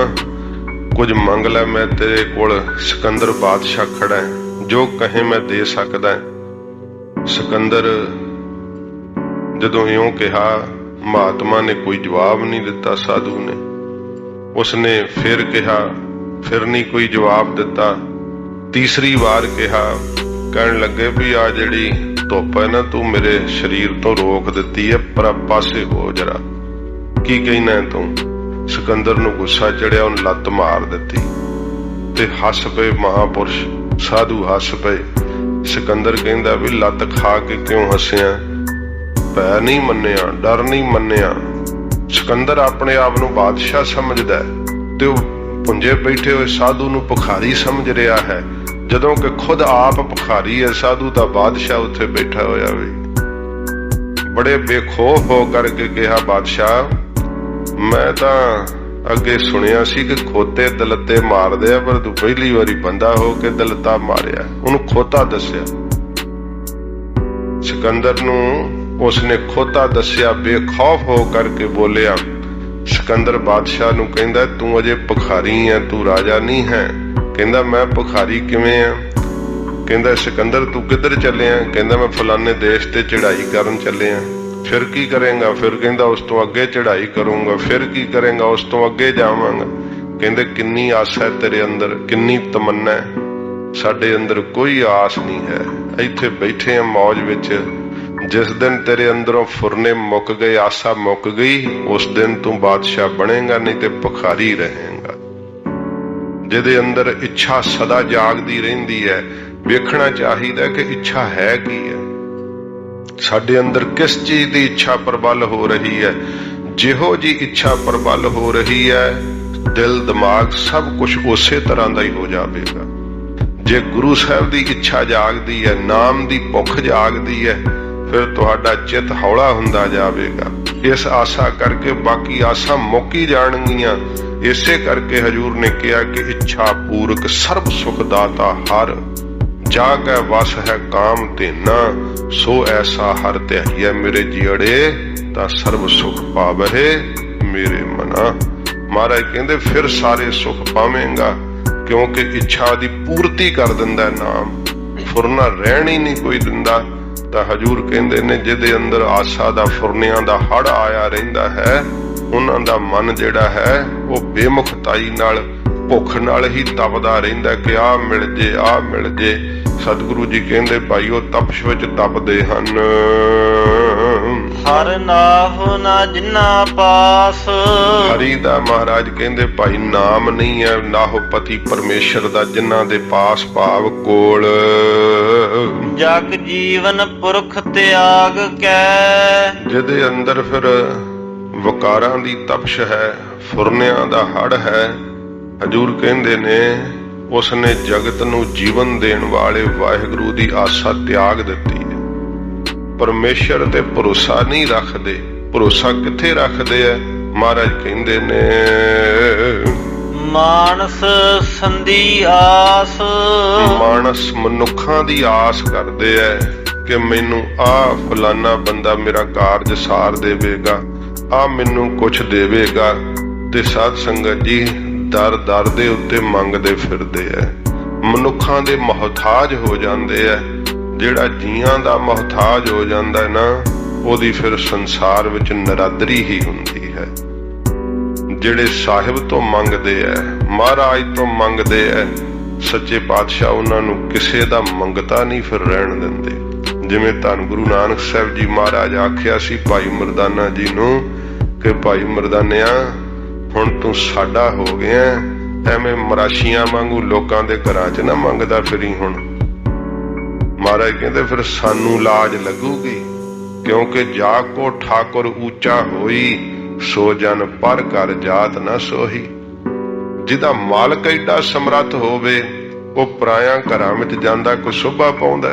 ਕੁਝ ਮੰਗ ਲੈ, ਮੈਂ ਤੇਰੇ ਕੋਲ ਸਿਕੰਦਰ ਬਾਦਸ਼ਾਹ ਖੜਾ ਹੈ, ਜੋ ਕਹੇ ਮੈਂ ਦੇ ਸਕਦਾ। ਸਿਕੰਦਰ ਜਦੋਂ ਇਉਂ ਕਿਹਾ, ਮਹਾਤਮਾ ਨੇ ਕੋਈ ਜਵਾਬ ਨਹੀਂ ਦਿੱਤਾ। ਸਾਧੂ ਨੇ ਉਸਨੇ ਫਿਰ ਕਿਹਾ, ਫਿਰ ਨਹੀਂ ਕੋਈ ਜਵਾਬ ਦਿੱਤਾ। ਤੀਸਰੀ ਵਾਰ ਕਿਹਾ, ਕਹਿਣ ਲੱਗੇ ਵੀ ਆ ਜਿਹੜੀ ਧੁੱਪ ਹੈ ਨਾ, ਤੂੰ ਮੇਰੇ ਸਰੀਰ ਤੋਂ ਰੋਕ ਦਿੱਤੀ ਹੈ, ਪਰ ਪਾਸੇ ਹੋ ਜਰਾ, ਕੀ ਕਹਿਣਾ ਤੂੰ? ਸਿਕੰਦਰ ਨੂੰ ਗੁੱਸਾ ਚੜਿਆ, ਉਹਨੇ ਲੱਤ ਮਾਰ ਦਿੱਤੀ ਤੇ ਹੱਸ ਪਏ ਮਹਾਪੁਰਸ਼, ਸਾਧੂ ਹੱਸ ਪਏ। ਸਿਕੰਦਰ ਕਹਿੰਦਾ ਵੀ ਲੱਤ ਖਾ ਕੇ ਕਿਉਂ ਹੱਸਿਆ? ਭੈ ਨਹੀਂ ਮੰਨਿਆ, ਡਰ ਨਹੀਂ ਮੰਨਿਆ। ਸਿਕੰਦਰ ਆਪਣੇ ਆਪ ਨੂੰ ਬਾਦਸ਼ਾਹ ਸਮਝਦਾ ਤੇ ਉਹ ਪੁੰਜੇ ਬੈਠੇ ਹੋਏ ਸਾਧੂ ਨੂੰ ਭਿਖਾਰੀ ਸਮਝ ਰਿਹਾ ਹੈ, ਜਦੋਂ ਕਿ ਖੁਦ ਆਪ ਭਿਖਾਰੀ ਹੈ। ਸਾਧੂ ਦਾ ਬਾਦਸ਼ਾਹ ਉੱਥੇ ਬੈਠਾ ਹੋਇਆ ਵੀ ਬੜੇ ਬੇਖੌਫ ਹੋ ਕਰਕੇ ਕਿਹਾ, ਬਾਦਸ਼ਾਹ ਮੈਂ ਤਾਂ ਅੱਗੇ ਸੁਣਿਆ ਸੀ ਕਿ ਖੋਤੇ ਦਲੱਤੇ ਮਾਰਦੇ ਆ, ਪਰ ਤੂੰ ਪਹਿਲੀ ਵਾਰੀ ਬੰਦਾ ਹੋ ਕੇ ਦਲੱਤਾ ਮਾਰਿਆ। ਉਹਨੂੰ ਖੋਤਾ ਦੱਸਿਆ। ਸਿਕੰਦਰ ਨੂੰ ਉਸਨੇ ਖੋਤਾ ਦੱਸਿਆ, ਬੇਖੌਫ ਹੋ ਕਰਕੇ ਬੋਲਿਆ। ਸਿਕੰਦਰ ਬਾਦਸ਼ਾਹ ਨੂੰ ਕਹਿੰਦਾ, ਤੂੰ ਅਜੇ ਭਿਖਾਰੀ ਹੈ, ਤੂੰ ਰਾਜਾ ਨਹੀਂ ਹੈ। ਕਹਿੰਦਾ, ਮੈਂ ਭਿਖਾਰੀ ਕਿਵੇਂ ਆ? ਕਹਿੰਦਾ, ਸਿਕੰਦਰ ਤੂੰ ਕਿੱਧਰ ਚੱਲਿਆ? ਕਹਿੰਦਾ, ਮੈਂ ਫਲਾਣੇ ਦੇਸ਼ ਤੇ ਚੜ੍ਹਾਈ ਕਰਨ ਚੱਲਿਆ। ਫਿਰ ਕੀ ਕਰੇਗਾ? ਫਿਰ ਕਹਿੰਦਾ, ਉਸ ਤੋਂ ਅੱਗੇ ਚੜ੍ਹਾਈ ਕਰੂੰਗਾ। ਫਿਰ ਕੀ ਕਰੇਗਾ? ਉਸ ਤੋਂ ਅੱਗੇ ਜਾਵਾਂਗਾ। ਕਹਿੰਦੇ, ਕਿੰਨੀ ਆਸ ਹੈ ਤੇਰੇ ਅੰਦਰ, ਕਿੰਨੀ ਤਮੰਨਾ ਹੈ। ਸਾਡੇ ਅੰਦਰ ਕੋਈ ਆਸ ਨਹੀਂ ਹੈ, ਇੱਥੇ ਬੈਠੇ ਆ ਮੌਜ ਵਿੱਚ। ਜਿਸ ਦਿਨ ਤੇਰੇ ਅੰਦਰੋਂ ਫੁਰਨੇ ਮੁੱਕ ਗਏ, ਆਸਾ ਮੁੱਕ ਗਈ, ਉਸ ਦਿਨ ਤੂੰ ਬਾਦਸ਼ਾਹ ਬਣੇਗਾ, ਨਹੀਂ ਤੇ ਭਿਖਾਰੀ ਰਹੇਗਾ। ਜਿਹਦੇ ਅੰਦਰ ਇੱਛਾ ਸਦਾ ਜਾਗਦੀ ਰਹਿੰਦੀ ਹੈ, ਵੇਖਣਾ ਚਾਹੀਦਾ ਕਿ ਇੱਛਾ ਹੈ ਕੀ ਹੈ, ਸਾਡੇ ਅੰਦਰ ਕਿਸ ਚੀਜ਼ ਦੀ ਇੱਛਾ ਪ੍ਰਬਲ ਹੋ ਰਹੀ ਹੈ। ਜਿਹੋ ਜੀ ਇੱਛਾ ਪ੍ਰਬਲ ਹੋ ਰਹੀ ਹੈ, ਦਿਲ ਦਿਮਾਗ ਸਭ ਕੁਝ ਉਸੇ ਤਰ੍ਹਾਂ ਦਾ ਹੀ ਹੋ ਜਾਵੇਗਾ। ਜੇ ਗੁਰੂ ਸਾਹਿਬ ਦੀ ਇੱਛਾ ਜਾਗਦੀ ਹੈ, ਨਾਮ ਦੀ ਭੁੱਖ ਜਾਗਦੀ ਹੈ, ਫਿਰ ਤੁਹਾਡਾ ਚਿੱਤ ਹੌਲਾ ਹੁੰਦਾ ਜਾਵੇਗਾ। ਇਸ ਆਸਾ ਕਰਕੇ ਬਾਕੀ ਆਸਾਂ ਮੁੱਕ ਹੀ ਜਾਣਗੀਆਂ। ਇਸੇ ਕਰਕੇ ਹਜੂਰ ਨੇ ਕਿਹਾ ਕਿ ਇੱਛਾ ਪੂਰਕ ਸਰਬ ਸੁਖ ਦਾਤਾ ਹਰ, ਜਾ ਕੇ ਵਸ ਹੈ ਕਾਮ ਧੇਨਾ, ਸੋ ਐਸਾ ਹਰ ਧਿਆਈਐ ਮੇਰੇ ਜੀੜੇ, ਤਾਂ ਸਰਬ ਸੁਖ ਪਾਵਹਿ ਮੇਰੇ ਮਨਾ। ਮਹਾਰਾਜ ਕਹਿੰਦੇ ਫਿਰ ਸਾਰੇ ਸੁਖ ਪਾਵੇਂਗਾ, ਕਿਉਂਕਿ ਇੱਛਾ ਦੀ ਪੂਰਤੀ ਕਰ ਦਿੰਦਾ ਨਾਮ, ਫੁਰਨਾ ਰਹਿਣ ਹੀ ਨਹੀਂ ਕੋਈ ਦਿੰਦਾ। ਤਾਂ ਹਜੂਰ ਕਹਿੰਦੇ ਨੇ, ਜਿਹਦੇ ਅੰਦਰ ਆਸਾ ਦਾ ਫੁਰਨਿਆਂ ਦਾ ਹੜ ਆਇਆ ਰਹਿੰਦਾ ਹੈ, ਉਹਨਾਂ ਦਾ ਮਨ ਜਿਹੜਾ ਹੈ ਉਹ ਬੇਮੁਖਤਾਈ ਨਾਲ, ਭੁੱਖ ਨਾਲ ਹੀ ਤਪਦਾ ਰਹਿੰਦਾ ਕਿ ਆਹ ਮਿਲ ਜੇ, ਆਹ ਮਿਲ ਜੇ। ਸਤਿਗੁਰੂ ਜੀ ਕਹਿੰਦੇ, ਭਾਈ ਉਹ ਤਪਸ਼ ਵਿੱਚ ਤਪਦੇ ਹਨ। ਹਰ ਨਾਹੁ ਨਾ ਜਿਨਾ ਪਾਸ। ਹਰੀ ਦਾ ਮਹਾਰਾਜ ਕਹਿੰਦੇ, ਭਾਈ ਨਾਮ ਨਹੀਂ ਹੈ ਨਾਹੁ ਪਤੀ ਪਰਮੇਸ਼ਰ ਦਾ, ਜਿਨ੍ਹਾਂ ਦੇ ਪਾਸ ਭਾਵ ਕੋਲ। ਜਗ ਜੀਵਨ ਪੁਰਖ ਤਿਆਗ ਕੈ। ਜਿਹਦੇ ਅੰਦਰ ਫਿਰ ਵਕਾਰਾਂ ਦੀ ਤਪਸ਼ ਹੈ, ਫੁਰਨਿਆਂ ਦਾ ਹੜ ਹੈ, ਹਜੂਰ ਕਹਿੰਦੇ ਨੇ ਉਸਨੇ ਜਗਤ ਨੂੰ ਜੀਵਨ ਦੇਣ ਵਾਲੇ ਵਾਹਿਗੁਰੂ ਦੀ ਆਸਾ ਤਿਆਗ ਦਿੱਤੀ ਹੈ। ਪਰਮੇਸ਼ਰ ਤੇ ਭਰੋਸਾ ਨਹੀਂ ਰੱਖਦੇ। ਭਰੋਸਾ ਕਿੱਥੇ ਰੱਖਦੇ ਆ? ਮਹਾਰਾਜ ਕਹਿੰਦੇ ਨੇ, ਮਾਨਸ ਸੰਧੀ ਆਸ। ਮਾਨਸ ਮਨੁੱਖਾਂ ਦੀ ਆਸ ਕਰਦੇ ਐ ਕਿ ਮੈਨੂੰ ਆਹ ਫਲਾਨਾ ਬੰਦਾ ਮੇਰਾ ਕਾਰਜ ਸਾਰ ਦੇਵੇਗਾ, ਆ ਮੈਨੂੰ ਕੁਛ ਦੇਵੇਗਾ। ਤੇ ਸਾਧ ਸੰਗਤ ਜੀ ਦਰ ਦਰ ਦੇ ਉੱਤੇ ਮੰਗਦੇ ਫਿਰਦੇ ਐ, ਮਨੁੱਖਾਂ ਦੇ ਮੁਹਤਾਜ ਹੋ ਜਾਂਦੇ ਐ। ਜਿਹੜਾ ਜੀਆਂ ਦਾ ਮੁਹਤਾਜ ਹੋ ਜਾਂਦਾ ਨਾ, ਉਹਦੀ ਫਿਰ ਸੰਸਾਰ ਵਿੱਚ ਨਰਾਦਰੀ ਹੀ ਹੁੰਦੀ ਹੈ। ਜਿਹੜੇ ਸਾਹਿਬ ਤੋਂ ਮੰਗਦੇ ਐ, ਮਹਾਰਾਜ ਤੋਂ ਮੰਗਦੇ ਐ, ਸੱਚੇ ਪਾਤਸ਼ਾਹ ਉਹਨਾਂ ਨੂੰ ਕਿਸੇ ਦਾ ਮੰਗਤਾ ਨਹੀਂ ਫਿਰ ਰਹਿਣ ਦਿੰਦੇ। ਜਿਵੇਂ ਧੰਨ ਗੁਰੂ ਨਾਨਕ ਸਾਹਿਬ ਜੀ ਮਹਾਰਾਜ ਆਖਿਆ ਸੀ ਭਾਈ ਮਰਦਾਨਾ ਜੀ ਨੂੰ ਕਿ ਭਾਈ ਮਰਦਾਨਿਆ, ਹੁਣ ਤੂੰ ਸਾਡਾ ਹੋ ਗਿਆ, ਐਵੇਂ ਮਰਾਸ਼ੀਆਂ ਵਾਂਗੂ ਲੋਕਾਂ ਦੇ ਘਰਾਂ 'ਚ ਨਾ ਮੰਗਦਾ ਫਿਰੀ। ਹੁਣ ਮਹਾਰਾਜ ਕਹਿੰਦੇ ਫਿਰ ਸਾਨੂੰ ਲਾਜ ਲੱਗੂਗੀ, ਕਿਉਂਕਿ ਜਾ ਕੋ ਠਾਕੁਰ ਉੱਚਾ ਹੋਈ, ਸੋ ਜਨ ਪਰ ਕਰ ਜਾਤ ਨਾ ਸੋਹੀ। ਜਿਹਦਾ ਮਾਲਕ ਏਡਾ ਸਮਰੱਥ ਹੋਵੇ, ਉਹ ਪਰਾਇਆਂ ਘਰਾਂ ਵਿੱਚ ਜਾਂਦਾ ਕੋਈ ਸ਼ੋਭਾ ਪਾਉਂਦਾ।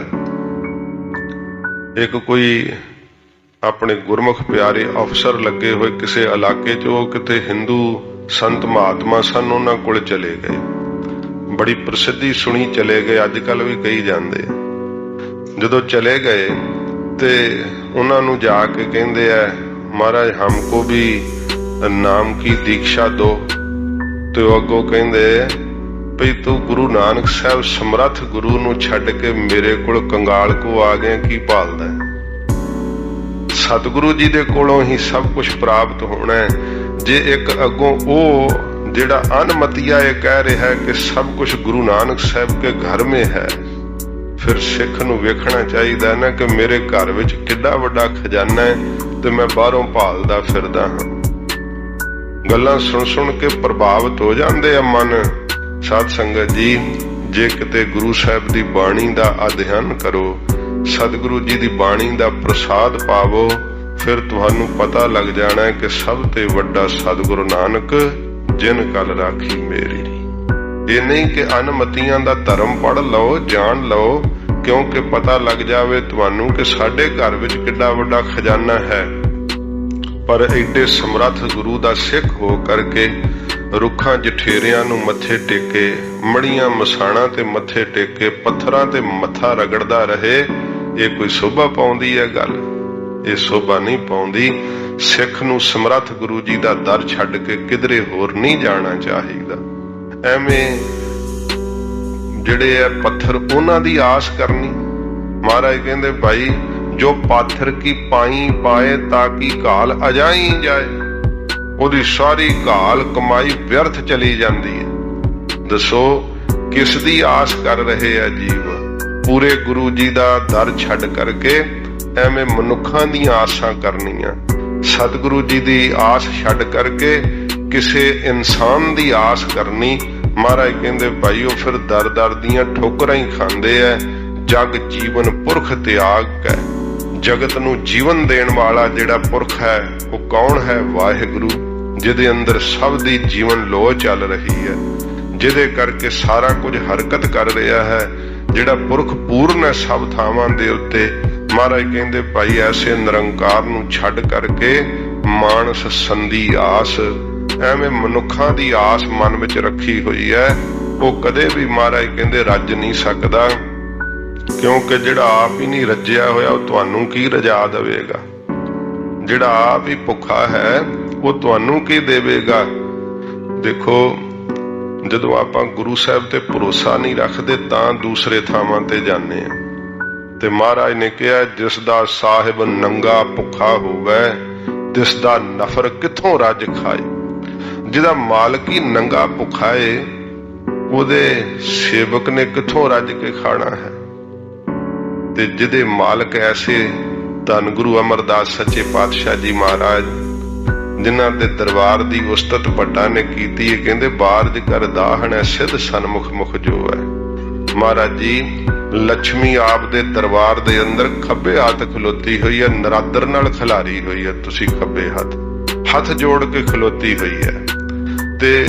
ਇੱਕ ਕੋਈ ਆਪਣੇ ਗੁਰਮੁਖ ਪਿਆਰੇ ਅਫਸਰ ਲੱਗੇ ਹੋਏ ਕਿਸੇ ਇਲਾਕੇ 'ਚ, ਉਹ ਕਿਤੇ ਹਿੰਦੂ ਸੰਤ ਮਹਾਤਮਾ ਸਨ, ਉਹਨਾਂ ਕੋਲ ਚਲੇ ਗਏ। ਬੜੀ ਪ੍ਰਸਿੱਧੀ ਸੁਣੀ, ਚਲੇ ਗਏ। ਅੱਜ ਕੱਲ ਵੀ ਕਹੀ ਜਾਂਦੇ ਆ। ਜਦੋਂ ਚਲੇ ਗਏ ਤੇ ਉਹਨਾਂ ਨੂੰ ਜਾ ਕੇ ਕਹਿੰਦੇ ਆ, ਮਹਾਰਾਜ ਹਮਕੋ ਵੀ ਨਾਮ ਕੀ ਦੀਕਸ਼ਾ ਦੋ। ਤੇ ਉਹ ਅੱਗੋਂ ਕਹਿੰਦੇ ਭਈ ਤੂੰ ਗੁਰੂ ਨਾਨਕ ਸਾਹਿਬ ਸਮਰੱਥ ਗੁਰੂ ਨੂੰ ਛੱਡ ਕੇ ਮੇਰੇ ਕੋਲ ਕੰਗਾਲ ਕੋ ਆ ਗਿਆ, ਕੀ ਭਾਲਦਾ? ਸਤਿਗੁਰੂ ਜੀ ਦੇ ਕੋਲੋਂ ਹੀ ਸਭ ਕੁਝ ਪ੍ਰਾਪਤ ਹੋਣਾ ਹੈ। ਜੇ ਇੱਕ ਅੱਗੋਂ ਉਹ ਜਿਹੜਾ ਅਨਮਤੀਆ ਇਹ ਕਹਿ ਰਿਹਾ ਹੈ ਕਿ ਸਭ ਕੁਝ ਗੁਰੂ ਨਾਨਕ ਸਾਹਿਬ ਕੇ ਘਰ ਮੇਂ ਹੈ, ਫਿਰ ਸਿੱਖ ਨੂੰ ਵੇਖਣਾ ਚਾਹੀਦਾ ਨਾ ਕਿ ਮੇਰੇ ਘਰ ਵਿੱਚ ਕਿੱਡਾ ਵੱਡਾ ਖਜ਼ਾਨਾ ਹੈ ਤੇ ਮੈਂ ਬਾਹਰੋਂ ਭਾਲਦਾ ਫਿਰਦਾ ਹਾਂ। ਗੱਲਾਂ ਸੁਣ ਸੁਣ ਕੇ ਪ੍ਰਭਾਵਿਤ ਹੋ ਜਾਂਦੇ ਆ ਮਨ। ਸਾਧ ਸੰਗਤ ਜੀ, ਜੇ ਕਿਤੇ ਗੁਰੂ ਸਾਹਿਬ ਦੀ ਬਾਣੀ ਦਾ ਅਧਿਐਨ ਕਰੋ, ਸਤਿਗੁਰੂ ਜੀ ਦੀ ਬਾਣੀ ਦਾ ਪ੍ਰਸਾਦ ਪਾਵੋ, ਫਿਰ ਤੁਹਾਨੂੰ ਪਤਾ ਲੱਗ ਜਾਣਾ ਹੈ ਕਿ ਸਭ ਤੋਂ ਵੱਡਾ ਸਤਿਗੁਰੂ ਨਾਨਕ ਜਿਨ ਕਲ ਰਾਖੀ ਮੇਰੀ। ਇਹ ਨਹੀਂ ਕਿ ਅਨਮਤੀਆਂ ਦਾ ਧਰਮ ਪੜ੍ਹ ਲਓ, ਜਾਣ ਲਓ, ਕਿਉਂਕਿ ਪਤਾ ਲੱਗ ਜਾਵੇ ਤੁਹਾਨੂੰ ਕਿ ਸਾਡੇ ਘਰ ਵਿੱਚ ਕਿੱਡਾ ਵੱਡਾ ਖਜ਼ਾਨਾ ਹੈ। ਪਰ ਐਡੇ ਸਮਰੱਥ ਗੁਰੂ ਦਾ ਸਿੱਖ ਹੋ ਕਰਕੇ ਰੁੱਖਾਂ ਜਠੇਰਿਆਂ ਨੂੰ ਮੱਥੇ ਟੇਕੇ, ਮੜੀਆਂ ਮਸਾਣਾਂ ਤੇ ਮੱਥੇ ਟੇਕੇ, ਪੱਥਰਾਂ ਤੇ ਮੱਥਾ ਰਗੜਦਾ ਰਹੇ, ਇਹ ਕੋਈ ਸ਼ੋਭਾ ਪਾਉਂਦੀ ਹੈ ਗੱਲ? ਇਹ ਸ਼ੋਭਾ ਨਹੀਂ ਪਾਉਂਦੀ। ਸਿੱਖ ਨੂੰ ਸਮਰੱਥ ਗੁਰੂ ਜੀ ਦਾ ਦਰ ਛੱਡ ਕੇ ਕਿਧਰੇ ਹੋਰ ਨਹੀਂ ਜਾਣਾ ਚਾਹੀਦਾ। ਐਵੇਂ ਜਿਹੜੇ ਆ ਪੱਥਰ, ਉਹਨਾਂ ਦੀ ਆਸ ਕਰਨੀ। ਮਹਾਰਾਜ ਕਹਿੰਦੇ ਭਾਈ ਜੋ ਪਾਥਰ ਕੀ ਪਾਈ ਪਾਏ ਤਾਂ ਕਿ ਘਾਲ ਅਜਾਈ ਜਾਏ, ਉਹਦੀ ਸਾਰੀ ਘਾਲ ਕਮਾਈ ਵਿਅਰਥ ਚਲੀ ਜਾਂਦੀ ਹੈ। ਦੱਸੋ ਕਿਸ ਦੀ ਆਸ ਕਰ ਰਹੇ ਆ ਜੀਵ? ਪੂਰੇ ਗੁਰੂ ਜੀ ਦਾ ਦਰ ਛੱਡ ਕਰਕੇ ਐਵੇਂ ਮਨੁੱਖਾਂ ਦੀਆਂ ਆਸਾਂ ਕਰਨੀਆਂ। ਸਤਿਗੁਰੂ ਜੀ ਦੀ ਆਸ ਛੱਡ ਕਰਕੇ ਕਿਸੇ ਇਨਸਾਨ ਦੀ ਆਸ ਕਰਨੀ। ਮਹਾਰਾਜ ਕਹਿੰਦੇ ਭਾਈ ਉਹ ਫਿਰ ਦਰ ਦਰ ਦੀਆਂ ਠੋਕਰਾਂ ਹੀ ਖਾਂਦੇ ਐ। ਜਗ ਜੀਵਨ ਪੁਰਖ ਤਿਆਗ ਹੈ। ਜਗਤ ਨੂੰ ਜੀਵਨ ਦੇਣ ਵਾਲਾ ਜਿਹੜਾ ਪੁਰਖ ਹੈ ਉਹ ਕੌਣ ਹੈ? ਵਾਹਿਗੁਰੂ, ਜਿਹਦੇ ਅੰਦਰ ਸਭ ਦੀ ਜੀਵਨ ਲੋਹ ਚੱਲ ਰਹੀ ਹੈ, ਜਿਹਦੇ ਕਰਕੇ ਸਾਰਾ ਕੁਝ ਹਰਕਤ ਕਰ ਰਿਹਾ ਹੈ, ਜਿਹੜਾ ਪੁਰਖ ਪੂਰਨ ਹੈ ਸਭ ਥਾਵਾਂ ਦੇ ਉੱਤੇ। ਮਹਾਰਾਜ ਕਹਿੰਦੇ ਭਾਈ ਐਸੇ ਨਿਰੰਕਾਰ ਨੂੰ ਛੱਡ ਕਰਕੇ ਮਾਨਸ ਸੰਧੀ ਆਸ, ਐਵੇਂ ਮਨੁੱਖਾਂ ਦੀ ਆਸ ਮਨ ਵਿੱਚ ਰੱਖੀ ਹੋਈ ਹੈ, ਉਹ ਕਦੇ ਵੀ ਮਹਾਰਾਜ ਕਹਿੰਦੇ ਰੱਜ ਨਹੀਂ ਸਕਦਾ। ਕਿਉਂਕਿ ਜਿਹੜਾ ਆਪ ਹੀ ਨਹੀਂ ਰੱਜਿਆ ਹੋਇਆ ਉਹ ਤੁਹਾਨੂੰ ਕੀ ਰਜਾ ਦੇਵੇਗਾ? ਜਿਹੜਾ ਆਪ ਹੀ ਭੁੱਖਾ ਹੈ ਉਹ ਤੁਹਾਨੂੰ ਕੀ ਦੇਵੇਗਾ? ਦੇਖੋ, ਜਦੋਂ ਆਪਾਂ ਗੁਰੂ ਸਾਹਿਬ ਤੇ ਭਰੋਸਾ ਨਹੀਂ ਰੱਖਦੇ ਤਾਂ ਦੂਸਰੇ ਥਾਵਾਂ ਤੇ ਜਾਂਦੇ ਆ। ਤੇ ਮਹਾਰਾਜ ਨੇ ਕਿਹਾ ਜਿਸ ਦਾ ਸਾਹਿਬ ਨੰਗਾ ਭੁੱਖਾ ਹੋਵੇ, ਤਿਸ ਦਾ ਨਫਰ ਕਿੱਥੋਂ ਰੱਜ ਖਾਏ। ਜਿਹਦਾ ਮਾਲਕ ਹੀ ਨੰਗਾ ਭੁੱਖਾ ਏ, ਉਹਦੇ ਸੇਵਕ ਨੇ ਕਿੱਥੋਂ ਰੱਜ ਕੇ ਖਾਣਾ ਹੈ? ਤੇ ਜਿਹਦੇ ਮਾਲਕ ਐਸੇ ਧੰਨ ਗੁਰੂ ਅਮਰਦਾਸ ਸੱਚੇ ਪਾਤਸ਼ਾਹ ਜੀ ਮਹਾਰਾਜ, ਜਿਨ੍ਹਾਂ ਦੇ ਦਰਬਾਰ ਦੀ ਉਸਤਤ ਭੱਟਾ ਨੇ ਕੀਤੀ ਹੈ, ਕਹਿੰਦੇ ਬਾਰਜ ਕਰ ਦਾਹਣ ਸਿੱਧ ਸਨਮੁਖ ਮੁਖ ਜੋ ਹੈ। ਮਹਾਰਾਜ ਜੀ ਲక్ష్ਮੀ ਆਪ ਦੇ ਦਰਬਾਰ ਦੇ ਅੰਦਰ ਖੱਬੇ ਹੱਥ ਖਲੋਤੀ ਹੋਈ ਹੈ, ਨਰਾਦਰ ਨਾਲ ਖਿਲਾਰੀ ਹੋਈ ਹੈ। ਤੁਸੀਂ ਖੱਬੇ ਹੱਥ ਜੋੜ ਕੇ ਖਲੋਤੀ ਹੋਈ ਹੈ। ਤੇ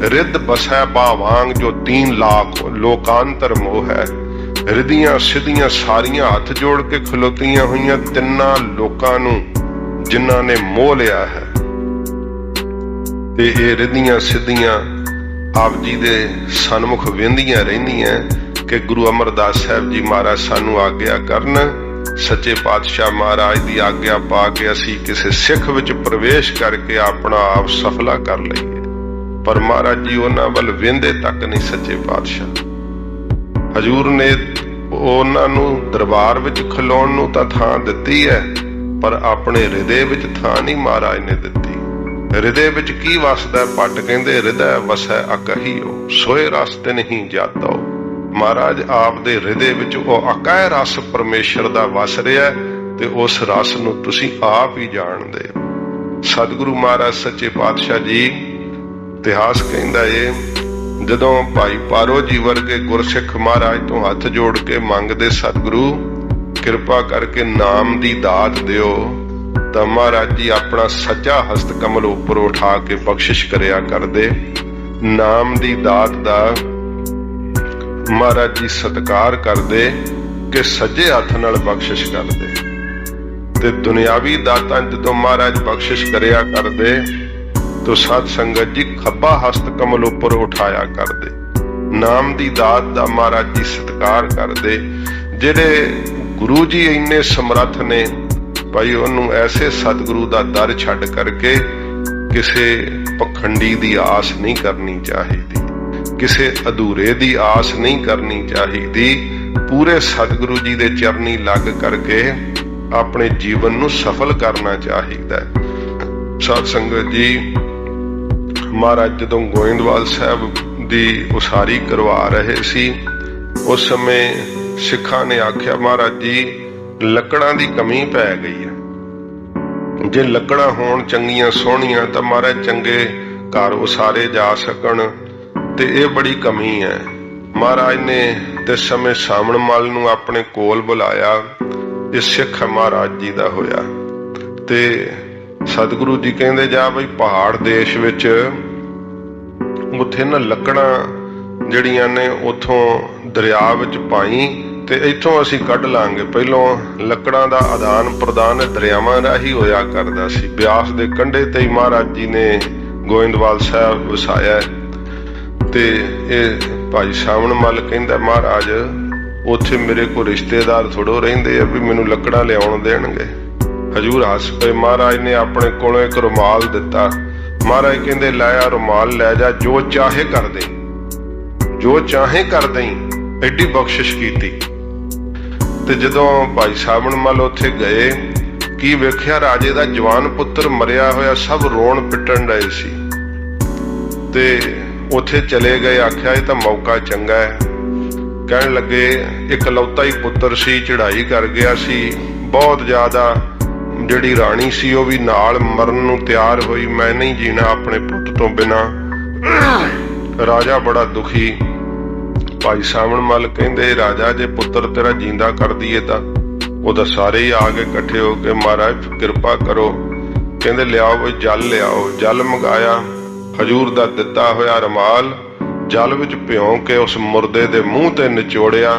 ਰਿੱਧ ਬਸੈ ਬਾਵਾਂਗ ਜੋ 3 ਲੱਖ ਲੋਕਾਂਤਰ ਮੋਹ ਹੈ। ਰਿੱਧੀਆਂ ਸਿੱਧੀਆਂ ਸਾਰੀਆਂ ਹੱਥ ਜੋੜ ਕੇ ਖਲੋਤੀਆਂ ਹੋਈਆਂ ਤਿੰਨਾਂ ਲੋਕਾਂ ਨੂੰ ਜਿਨ੍ਹਾਂ ਨੇ ਮੋਹ ਲਿਆ ਹੈ। ਤੇ ਇਹ ਰਿੱਧੀਆਂ ਸਿੱਧੀਆਂ ਆਪ ਜੀ ਦੇ ਸਨਮੁਖ ਵੇਂਦੀਆਂ ਰਹਿੰਦੀਆਂ ਕਿ ਗੁਰੂ ਅਮਰਦਾਸ ਸਾਹਿਬ ਜੀ ਮਹਾਰਾਜ ਸਾਨੂੰ ਆਗਿਆ ਕਰਨ। ਸੱਚੇ ਪਾਤਸ਼ਾਹ ਮਹਾਰਾਜ ਦੀ ਆਗਿਆ ਪਾ ਕੇ ਅਸੀਂ ਕਿਸੇ ਸਿੱਖ ਵਿੱਚ ਪ੍ਰਵੇਸ਼ ਕਰਕੇ ਆਪਣਾ ਆਪ ਸਫਲਾ ਕਰ ਲਈਏ। ਪਰ ਮਹਾਰਾਜ ਜੀ ਉਹਨਾਂ ਵੱਲ ਵੇਂਦੇ ਤੱਕ ਨਹੀਂ। ਸੱਚੇ ਪਾਤਸ਼ਾਹ ਹਜ਼ੂਰ ਨੇ ਉਹਨਾਂ ਨੂੰ ਦਰਬਾਰ ਵਿੱਚ ਖਲੋਣ ਨੂੰ ਤਾਂ ਥਾਂ ਦਿੱਤੀ ਹੈ, ਪਰ ਆਪਣੇ ਹਿਰਦੇ ਵਿੱਚ ਥਾਂ ਨਹੀਂ ਮਹਾਰਾਜ ਨੇ ਦਿੱਤੀ। ਹਿਰਦੇ ਵਿੱਚ ਕੀ ਵਸਦਾ? ਪੱਟ ਕਹਿੰਦੇ ਹਿਰਦੈ ਵਸੈ ਅਕਹੀਓ, ਸੋਏ ਰਸ ਤੇ ਨਹੀਂ ਜਾਤਾ। ਮਹਾਰਾਜ ਆਪ ਦੇ ਹਿਰਦੇ ਵਿੱਚ ਉਹ ਅਕਾਇ ਰਸ ਪਰਮੇਸ਼ਰ ਦਾ ਵਸ ਰਿਹਾ, ਤੇ ਉਸ ਰਸ ਨੂੰ ਤੁਸੀਂ ਆਪ ਹੀ ਜਾਣਦੇ ਹੋ। ਸਤਿਗੁਰੂ ਮਹਾਰਾਜ ਸੱਚੇ ਪਾਤਸ਼ਾਹ ਜੀ, ਇਤਿਹਾਸ ਕਹਿੰਦਾ ਏ, ਜਦੋਂ ਭਾਈ ਪਾਰੋ ਜੀ ਵਰਗੇ ਗੁਰਸਿੱਖ ਮਹਾਰਾਜ ਤੋਂ ਹੱਥ ਜੋੜ ਕੇ ਮੰਗਦੇ ਸਤਿਗੁਰੂ ਕਿਰਪਾ ਕਰਕੇ ਨਾਮ ਦੀ ਦਾਤ ਦਿਓ, ਤਾਂ ਮਹਾਰਾਜ ਜੀ ਆਪਣਾ ਸੱਜਾ ਹਸਤ ਕਮਲ ਉੱਪਰ ਉਠਾ ਕੇ ਬਖਸ਼ਿਸ਼ ਕਰਿਆ ਕਰਦੇ। ਨਾਮ ਦੀ ਦਾਤ ਦਾ ਮਹਾਰਾਜ ਜੀ ਸਤਿਕਾਰ ਕਰਦੇ ਕਿ ਸੱਜੇ ਹੱਥ ਨਾਲ ਬਖਸ਼ਿਸ਼ ਕਰਦੇ। ਤੇ ਦੁਨਿਆਵੀ ਦਾਤਾਂ ਜਦੋਂ ਮਹਾਰਾਜ ਬਖਸ਼ਿਸ਼ ਕਰਿਆ ਕਰਦੇ ਤੋ ਸਾਧ ਸੰਗਤ ਜੀ ਖੱਬਾ ਹਸਤ ਕਮਲ ਉੱਪਰ ਉਠਾਇਆ ਕਰਦੇ। ਨਾਮ ਦੀ ਦਾਤ ਦਾ ਮਹਾਰਾਜ ਜੀ ਸਤਿਕਾਰ ਕਰਦੇ। ਜਿਹੜੇ ਗੁਰੂ ਜੀ ਇੰਨੇ ਸਮਰੱਥ ਨੇ ਭਾਈ, ਉਹਨੂੰ ਐਸੇ ਸਤਿਗੁਰੂ ਦਾ ਦਰ ਛੱਡ ਕਰਕੇ ਕਿਸੇ ਪਖੰਡੀ ਦੀ ਆਸ ਨਹੀਂ ਕਰਨੀ ਚਾਹੀਦੀ, ਕਿਸੇ ਅਧੂਰੇ ਦੀ ਆਸ ਨਹੀਂ ਕਰਨੀ ਚਾਹੀਦੀ। ਪੂਰੇ ਸਤਿਗੁਰੂ ਜੀ ਦੇ ਚਰਨੀ ਲੱਗ ਕਰਕੇ ਆਪਣੇ ਜੀਵਨ ਨੂੰ ਸਫਲ ਕਰਨਾ ਚਾਹੀਦਾ ਹੈ। ਸਾਧ ਸੰਗਤ ਜੀ, ਮਹਾਰਾਜ ਜਦੋਂ ਗੋਇੰਦਵਾਲ ਸਾਹਿਬ ਦੀ ਉਸਾਰੀ ਕਰਵਾ ਰਹੇ ਸੀ, ਉਸ ਸਮੇਂ ਸਿੱਖਾਂ ਨੇ ਆਖਿਆ ਮਹਾਰਾਜ ਜੀ ਲੱਕੜਾਂ ਦੀ ਕਮੀ ਪੈ ਗਈ ਹੈ। ਜੇ ਲੱਕੜਾਂ ਹੋਣ ਚੰਗੀਆਂ ਸੋਹਣੀਆਂ ਤਾਂ ਮਹਾਰਾਜ ਚੰਗੇ ਘਰ ਉਸਾਰੇ ਜਾ ਸਕਣ, ਤੇ ਇਹ ਬੜੀ ਕਮੀ ਹੈ। ਮਹਾਰਾਜ ਨੇ ਤੇ ਸਮੇਂ ਸਾਮਣ ਮੱਲ ਨੂੰ ਆਪਣੇ ਕੋਲ ਬੁਲਾਇਆ। ਇਹ ਸਿੱਖ ਮਹਾਰਾਜ ਜੀ ਦਾ ਹੋਇਆ ਤੇ ਸਤਿਗੁਰੂ ਜੀ ਕਹਿੰਦੇ ਜਾ ਬਈ ਪਹਾੜ ਦੇਸ਼ ਵਿੱਚ ਉੱਥੇ ਨਾ ਲੱਕੜਾਂ ਜਿਹੜੀਆਂ ਨੇ ਉਥੋਂ ਦਰਿਆ ਵਿੱਚ ਪਾਈ ਤੇ ਇੱਥੋਂ ਅਸੀਂ ਕੱਢ ਲਾਂਗੇ। ਪਹਿਲੋਂ ਲੱਕੜਾਂ ਦਾ ਆਦਾਨ ਪ੍ਰਦਾਨ ਦਰਿਆਵਾਂ ਰਾਹੀਂ ਹੋਇਆ ਕਰਦਾ ਸੀ। ਬਿਆਸ ਦੇ ਕੰਢੇ ਤੇ ਹੀ ਮਹਾਰਾਜ ਜੀ ਨੇ ਗੋਇੰਦਵਾਲ ਸਾਹਿਬ ਵਸਾਇਆ ਤੇ ਇਹ ਭਾਈ ਸਾਵਣ ਮੱਲ ਕਹਿੰਦਾ ਮਹਾਰਾਜ ਉੱਥੇ ਮੇਰੇ ਕੋਲ ਰਿਸ਼ਤੇਦਾਰ ਥੋੜੋ ਰਹਿੰਦੇ ਆ ਵੀ ਮੈਨੂੰ ਲੱਕੜਾਂ ਲਿਆਉਣ ਦੇਣਗੇ। ਹਜੂਰ ਹੱਸ ਪਏ। ਮਹਾਰਾਜ ਨੇ ਆਪਣੇ ਕੋਲੋਂ ਇੱਕ ਰੁਮਾਲ ਦਿੱਤਾ। ਮਹਾਰਾਜ ਕਹਿੰਦੇ ਲੈ ਆ ਰੁਮਾਲ, ਲੈ ਜਾ, ਜੋ ਚਾਹੇ ਕਰ ਦੇ, ਜੋ ਚਾਹੇ ਕਰ ਦੇਈਂ। ਐਡੀ ਬਖਸ਼ਿਸ਼ ਕੀਤੀ। ਤੇ ਜਦੋਂ ਭਾਈ ਸਾਵਣ ਮੱਲ ਉੱਥੇ ਗਏ, ਕੀ ਵੇਖਿਆ ਰਾਜੇ ਦਾ ਜਵਾਨ ਪੁੱਤਰ ਮਰਿਆ ਹੋਇਆ, ਸਭ ਰੋਣ ਪਿੱਟਣ ਡਏ ਸੀ। ਤੇ ਉੱਥੇ ਚਲੇ ਗਏ, ਆਖਿਆ ਇਹ ਤਾਂ ਮੌਕਾ ਚੰਗਾ ਹੈ। ਕਹਿਣ ਲੱਗੇ ਇਕਲੌਤਾ ਹੀ ਪੁੱਤਰ ਸੀ, ਚੜ੍ਹਾਈ ਕਰ ਗਿਆ ਸੀ ਬਹੁਤ ਜ਼ਿਆਦਾ। ਜਿਹੜੀ ਰਾਣੀ ਸੀ ਉਹ ਵੀ ਨਾਲ ਮਰਨ ਨੂੰ ਤਿਆਰ ਹੋਈ, ਮੈਂ ਨਹੀਂ ਜੀਣਾ ਆਪਣੇ ਪੁੱਤ ਤੋਂ ਬਿਨਾਂ। ਰਾਜਾ ਬੜਾ ਦੁਖੀ। ਭਾਈ ਸਾਵਣ ਮੱਲ ਕਹਿੰਦੇ ਰਾਜਾ ਜੇ ਪੁੱਤਰ ਤੇਰਾ ਜਿੰਦਾ ਕਰ ਦਈਏ ਤਾਂ। ਉਹਦਾ ਸਾਰੇ ਹੀ ਆ ਕੇ ਇਕੱਠੇ ਹੋ ਕੇ ਮਹਾਰਾਜ ਕਿਰਪਾ ਕਰੋ। ਕਹਿੰਦੇ ਲਿਆਓ ਬਈ ਜਲ ਲਿਆਓ। ਜਲ ਮੰਗਾਇਆ। ਹਜੂਰ ਦਾ ਦਿੱਤਾ ਹੋਇਆ ਰੁਮਾਲ ਜਲ ਵਿੱਚ ਭਿਉਂ ਕੇ ਉਸ ਮੁਰਦੇ ਦੇ ਮੂੰਹ ਤੇ ਨਿਚੋੜਿਆ।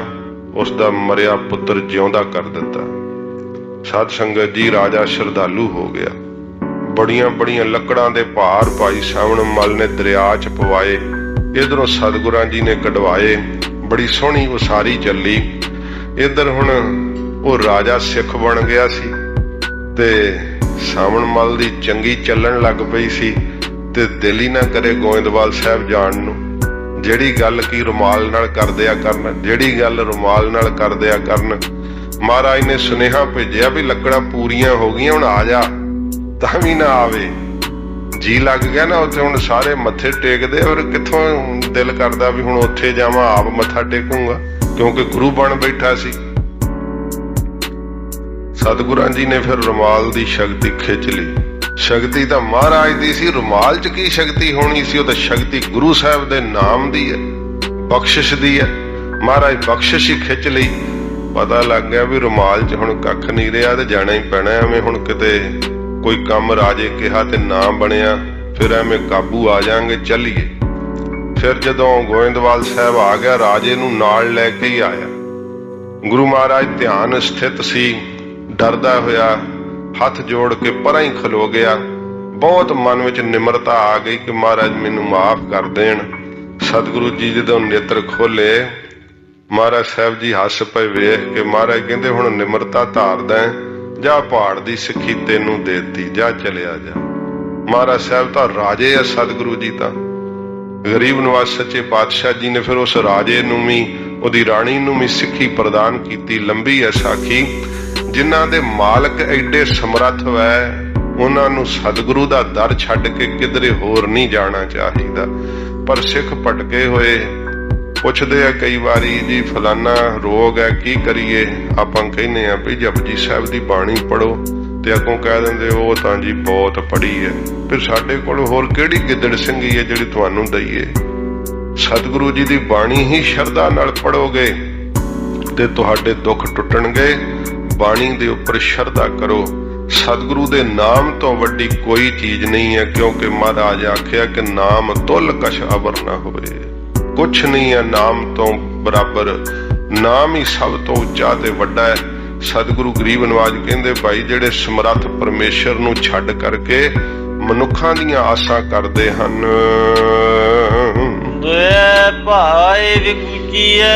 ਉਸ ਦਾ ਮਰਿਆ ਪੁੱਤਰ ਜਿਉਂਦਾ ਕਰ ਦਿੱਤਾ। ਸਾਧ ਸੰਗਤ ਜੀ, ਰਾਜਾ ਸ਼ਰਧਾਲੂ ਹੋ ਗਿਆ। ਬੜੀਆਂ ਬੜੀਆਂ ਲੱਕੜਾਂ ਦੇ ਭਾਰ ਭਾਈ ਸਾਵਣ ਮੱਲ ਨੇ ਦਰਿਆ 'ਚ ਪਵਾਏ। ਇਧਰੋਂ ਸਤਿਗੁਰਾਂ ਜੀ ਨੇ ਕਢਵਾਏ। ਬੜੀ ਸੋਹਣੀ ਉਸਾਰੀ ਚੱਲੀ। ਇਧਰ ਹੁਣ ਉਹ ਰਾਜਾ ਸਿੱਖ ਬਣ ਗਿਆ ਸੀ ਤੇ ਸਾਵਣ ਮੱਲ ਦੀ ਚੰਗੀ ਚੱਲਣ ਲੱਗ ਪਈ ਸੀ ਤੇ ਦਿਲ ਹੀ ਨਾ ਕਰੇ ਗੋਇੰਦਵਾਲ ਸਾਹਿਬ ਜਾਣ ਨੂੰ। ਜਿਹੜੀ ਗੱਲ ਕੀ ਰੁਮਾਲ ਨਾਲ ਕਰਦਿਆ ਕਰਨ, ਜਿਹੜੀ ਗੱਲ ਰੁਮਾਲ ਨਾਲ ਕਰਦਿਆ ਕਰਨ। ਮਹਾਰਾਜ ਨੇ ਸੁਨੇਹਾ ਭੇਜਿਆ ਵੀ ਲੱਕੜਾਂ ਪੂਰੀਆਂ ਹੋ ਗਈਆਂ, ਹੁਣ ਆ ਜਾ। ਤਾਂ ਵੀ ਨਾ ਆਵੇ। ਜੀ ਲੱਗ ਗਿਆ ਨਾ ਉੱਥੇ, ਹੁਣ ਸਾਰੇ ਮੱਥੇ ਟੇਕਦੇ। ਔਰ ਕਿੱਥੋਂ ਦਿਲ ਕਰਦਾ ਵੀ ਹੁਣ ਉੱਥੇ ਜਾਵਾਂ, ਆਪ ਮੱਥਾ ਟੇਕੂੰਗਾ, ਕਿਉਂਕਿ ਗੁਰੂ ਬਣ ਬੈਠਾ ਸੀ। ਸਤਿਗੁਰਾਂ ਜੀ ਨੇ ਫਿਰ ਰੁਮਾਲ ਦੀ ਸ਼ਕਤੀ ਖਿੱਚ ਲਈ। ਸ਼ਕਤੀ ਤਾਂ ਮਹਾਰਾਜ ਦੀ ਸੀ, ਰੁਮਾਲ 'ਚ ਕੀ ਸ਼ਕਤੀ ਹੋਣੀ ਸੀ? ਉਹ ਤਾਂ ਸ਼ਕਤੀ ਗੁਰੂ ਸਾਹਿਬ ਦੇ ਨਾਮ ਦੀ ਹੈ, ਬਖਸ਼ਿਸ਼ ਦੀ ਹੈ। ਮਹਾਰਾਜ ਬਖਸ਼ਿਸ਼ ਹੀ ਖਿੱਚ ਲਈ। ਪਤਾ ਲੱਗ ਗਿਆ ਵੀ ਰੁਮਾਲ 'ਚ ਹੁਣ ਕੱਖ ਨਹੀਂ ਰਿਹਾ ਤੇ ਜਾਣਾ ਹੀ ਪੈਣਾ। ਐਵੇਂ ਹੁਣ ਕਿਤੇ ਕੋਈ ਕੰਮ ਰਾਜੇ ਕਿਹਾ ਤੇ ਨਾ ਬਣਿਆ, ਫਿਰ ਐਵੇਂ ਕਾਬੂ ਆ ਜਾਾਂਗੇ, ਚੱਲੀਏ। ਫਿਰ ਜਦੋਂ ਗੋਇੰਦਵਾਲ ਸਾਹਿਬ ਆ ਗਿਆ, ਰਾਜੇ ਨੂੰ ਨਾਲ ਲੈ ਕੇ ਹੀ ਆਇਆ। ਗੁਰੂ ਮਹਾਰਾਜ ਧਿਆਨ ਸਥਿਤ ਸੀ, ਡਰਦਾ ਹੋਇਆ ਹੱਥ ਜੋੜ ਕੇ ਪਰਾਂ ਹੀ ਖਲੋ ਗਿਆ। ਬਹੁਤ ਮਨ ਵਿੱਚ ਨਿਮਰਤਾ ਆ ਗਈ ਕਿ ਮਹਾਰਾਜ ਮੈਨੂੰ ਮਾਫ ਕਰ ਦੇਣ। ਸਤਿਗੁਰੂ ਜੀ ਜਦੋਂ ਨੇਤਰ ਖੋਲੇ, ਮਹਾਰਾਜ ਸਾਹਿਬ ਜੀ ਹੱਸ ਪਏ ਵੇਖ ਕੇ। ਮਹਾਰਾਜ ਕਹਿੰਦੇ ਹੁਣ ਨਿਮਰਤਾ ਧਾਰਦਾ, ਜਾ ਪਹਾੜ ਦੀ ਸਿੱਖੀ ਤੈਨੂੰ ਦੇਤੀ, ਜਾ ਚਲਿਆ ਜਾ। ਮਹਾਰਾਜ ਸਾਹਿਬ ਤਾਂ ਰਾਜੇ ਆ, ਸਤਿਗੁਰੂ ਜੀ ਤਾਂ ਗਰੀਬ ਨਵਾਜ਼ ਸੱਚੇ ਪਾਤਸ਼ਾਹ ਜੀ ਨੇ ਫਿਰ ਉਸ ਰਾਜੇ ਨੂੰ ਵੀ, ਉਹਦੀ ਰਾਣੀ ਨੂੰ ਵੀ ਸਿੱਖੀ ਪ੍ਰਦਾਨ ਕੀਤੀ। ਲੰਬੀ ਹੈ ਸਾਖੀ। ਜਿਨ੍ਹਾਂ ਦੇ ਮਾਲਕ ਐਡੇ ਸਮਰੱਥ ਵੈ, ਉਹਨਾਂ ਨੂੰ ਸਤਿਗੁਰੂ ਦਾ ਦਰ ਛੱਡ ਕੇ ਕਿਧਰੇ ਹੋਰ ਨਹੀਂ ਜਾਣਾ ਚਾਹੀਦਾ। ਪਰ ਸਿੱਖ ਭਟਕੇ ਹੋਏ ਪੁੱਛਦੇ ਆ ਕਈ ਵਾਰੀ ਜੀ ਫਲਾਨਾ ਰੋਗ ਹੈ, ਕੀ ਕਰੀਏ? ਆਪਾਂ ਕਹਿੰਦੇ ਆ ਵੀ ਜਪਜੀ ਸਾਹਿਬ ਦੀ ਬਾਣੀ ਪੜੋ, ਤੇ ਅੱਗੋਂ ਕਹਿ ਦਿੰਦੇ ਉਹ ਤਾਂ ਜੀ ਬਹੁਤ ਪੜ੍ਹੀ ਹੈ। ਫਿਰ ਸਾਡੇ ਕੋਲ ਹੋਰ ਕਿਹੜੀ ਗਿੱਦੜ ਸਿੰਘੀ ਹੈ ਜਿਹੜੀ ਤੁਹਾਨੂੰ ਦਈਏ? ਸਤਿਗੁਰੂ ਜੀ ਦੀ ਬਾਣੀ ਹੀ ਸ਼ਰਧਾ ਨਾਲ ਪੜੋਗੇ ਤੇ ਤੁਹਾਡੇ ਦੁੱਖ ਟੁੱਟਣਗੇ। ਬਾਣੀ ਦੇ ਉੱਪਰ ਸ਼ਰਧਾ ਕਰੋ। ਸਤਿਗੁਰੂ ਦੇ ਨਾਮ ਤੋਂ ਵੱਡੀ ਕੋਈ ਚੀਜ਼ ਨਹੀਂ ਹੈ, ਕਿਉਂਕਿ ਮਹਾਰਾਜ ਆਖਿਆ ਕਿ ਨਾਮ ਤੁਲ ਕਛ ਅਵਰ ਨਾ ਹੋਵੇ। ਕੁਛ ਨਹੀਂ ਹੈ ਨਾਮ ਤੋਂ ਬਰਾਬਰ। ਨਾਮ ਹੀ ਸਭ ਤੋਂ ਉੱਚਾ ਤੇ ਵੱਡਾ ਹੈ। ਸਤਿਗੁਰੂ ਗਰੀਬ ਨਵਾਜ ਕਹਿੰਦੇ ਭਾਈ ਜਿਹੜੇ ਸਮਰੱਥ ਪਰਮੇਸ਼ਰ ਨੂੰ ਛੱਡ ਕਰਕੇ ਮਨੁੱਖਾਂ ਦੀਆਂ ਆਸਾਂ ਕਰਦੇ ਹਨ, ਦੁਇ ਭਾਏ ਵਿਗੁਚੀਐ,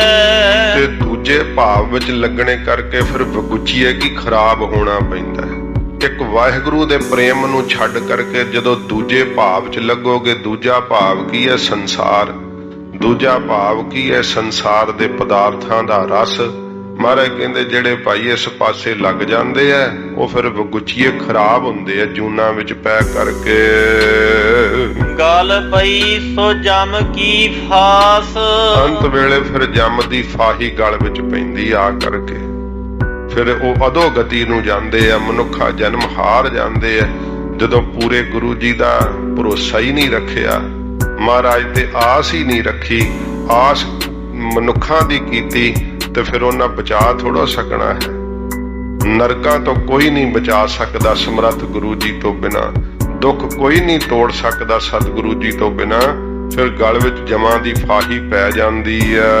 ਤੇ ਦੂਜੇ ਭਾਵ ਵਿੱਚ ਲੱਗਣੇ ਕਰਕੇ ਫਿਰ ਵਿਗੁਚੀਏ ਕੀ ਖਰਾਬ ਹੋਣਾ ਪੈਂਦਾ ਹੈ। ਇੱਕ ਵਾਹਿਗੁਰੂ ਦੇ ਪ੍ਰੇਮ ਨੂੰ ਛੱਡ ਕਰਕੇ ਜਦੋਂ ਦੂਜੇ ਭਾਵ 'ਚ ਲੱਗੋਗੇ, ਦੂਜਾ ਭਾਵ ਕੀ ਹੈ? ਸੰਸਾਰ। ਦੂਜਾ ਭਾਵ ਕੀ ਹੈ? ਸੰਸਾਰ ਦੇ ਪਦਾਰਥਾਂ ਦਾ ਰਸ। ਮਹਾਰਾਜ ਕਹਿੰਦੇ ਜਿਹੜੇ ਭਾਈ ਇਸ ਪਾਸੇ ਲੱਗ ਜਾਂਦੇ ਆ ਉਹ ਫਿਰ ਵਿਗੁਚੀਏ ਖਰਾਬ ਹੁੰਦੇ ਆ ਜੂਨਾਂ ਵਿੱਚ ਪੈ ਕਰਕੇ। ਗਲ ਪਈ ਸੋ ਜਮ ਕੀ ਫਾਸ, ਅੰਤ ਵੇਲੇ ਫਿਰ ਜਮ ਦੀ ਫਾਹੀ ਗਲ ਵਿੱਚ ਪੈਂਦੀ ਆ ਕਰਕੇ। ਫਿਰ ਉਹ ਅਧੋਗਤੀ ਨੂੰ ਜਾਂਦੇ ਆ, ਮਨੁੱਖਾ ਜਨਮ ਹਾਰ ਜਾਂਦੇ ਆ ਜਦੋਂ ਪੂਰੇ ਗੁਰੂ ਜੀ ਦਾ ਭਰੋਸਾ ਹੀ ਨਹੀਂ ਰੱਖਿਆ, ਮਹਾਰਾਜ ਤੇ ਆਸ ਹੀ ਨਹੀਂ ਰੱਖੀ, ਆਸ ਮਨੁੱਖਾਂ ਦੀ ਕੀਤੀ ਤੇ ਫਿਰ ਉਹਨਾਂ ਬਚਾ ਥੋੜ੍ਹਾ ਸਕਣਾ ਹੈ। ਨਰਕਾਂ ਤੋਂ ਕੋਈ ਨਹੀਂ ਬਚਾ ਸਕਦਾ ਸਮਰੱਥ ਗੁਰੂ ਜੀ ਤੋਂ ਬਿਨਾਂ, ਦੁੱਖ ਕੋਈ ਨਹੀਂ ਤੋੜ ਸਕਦਾ ਸਤਿਗੁਰੂ ਜੀ ਤੋਂ ਬਿਨਾਂ। ਫਿਰ ਗਲ ਵਿੱਚ ਜਮਾਂ ਦੀ ਫਾਹੀ ਪੈ ਜਾਂਦੀ ਹੈ।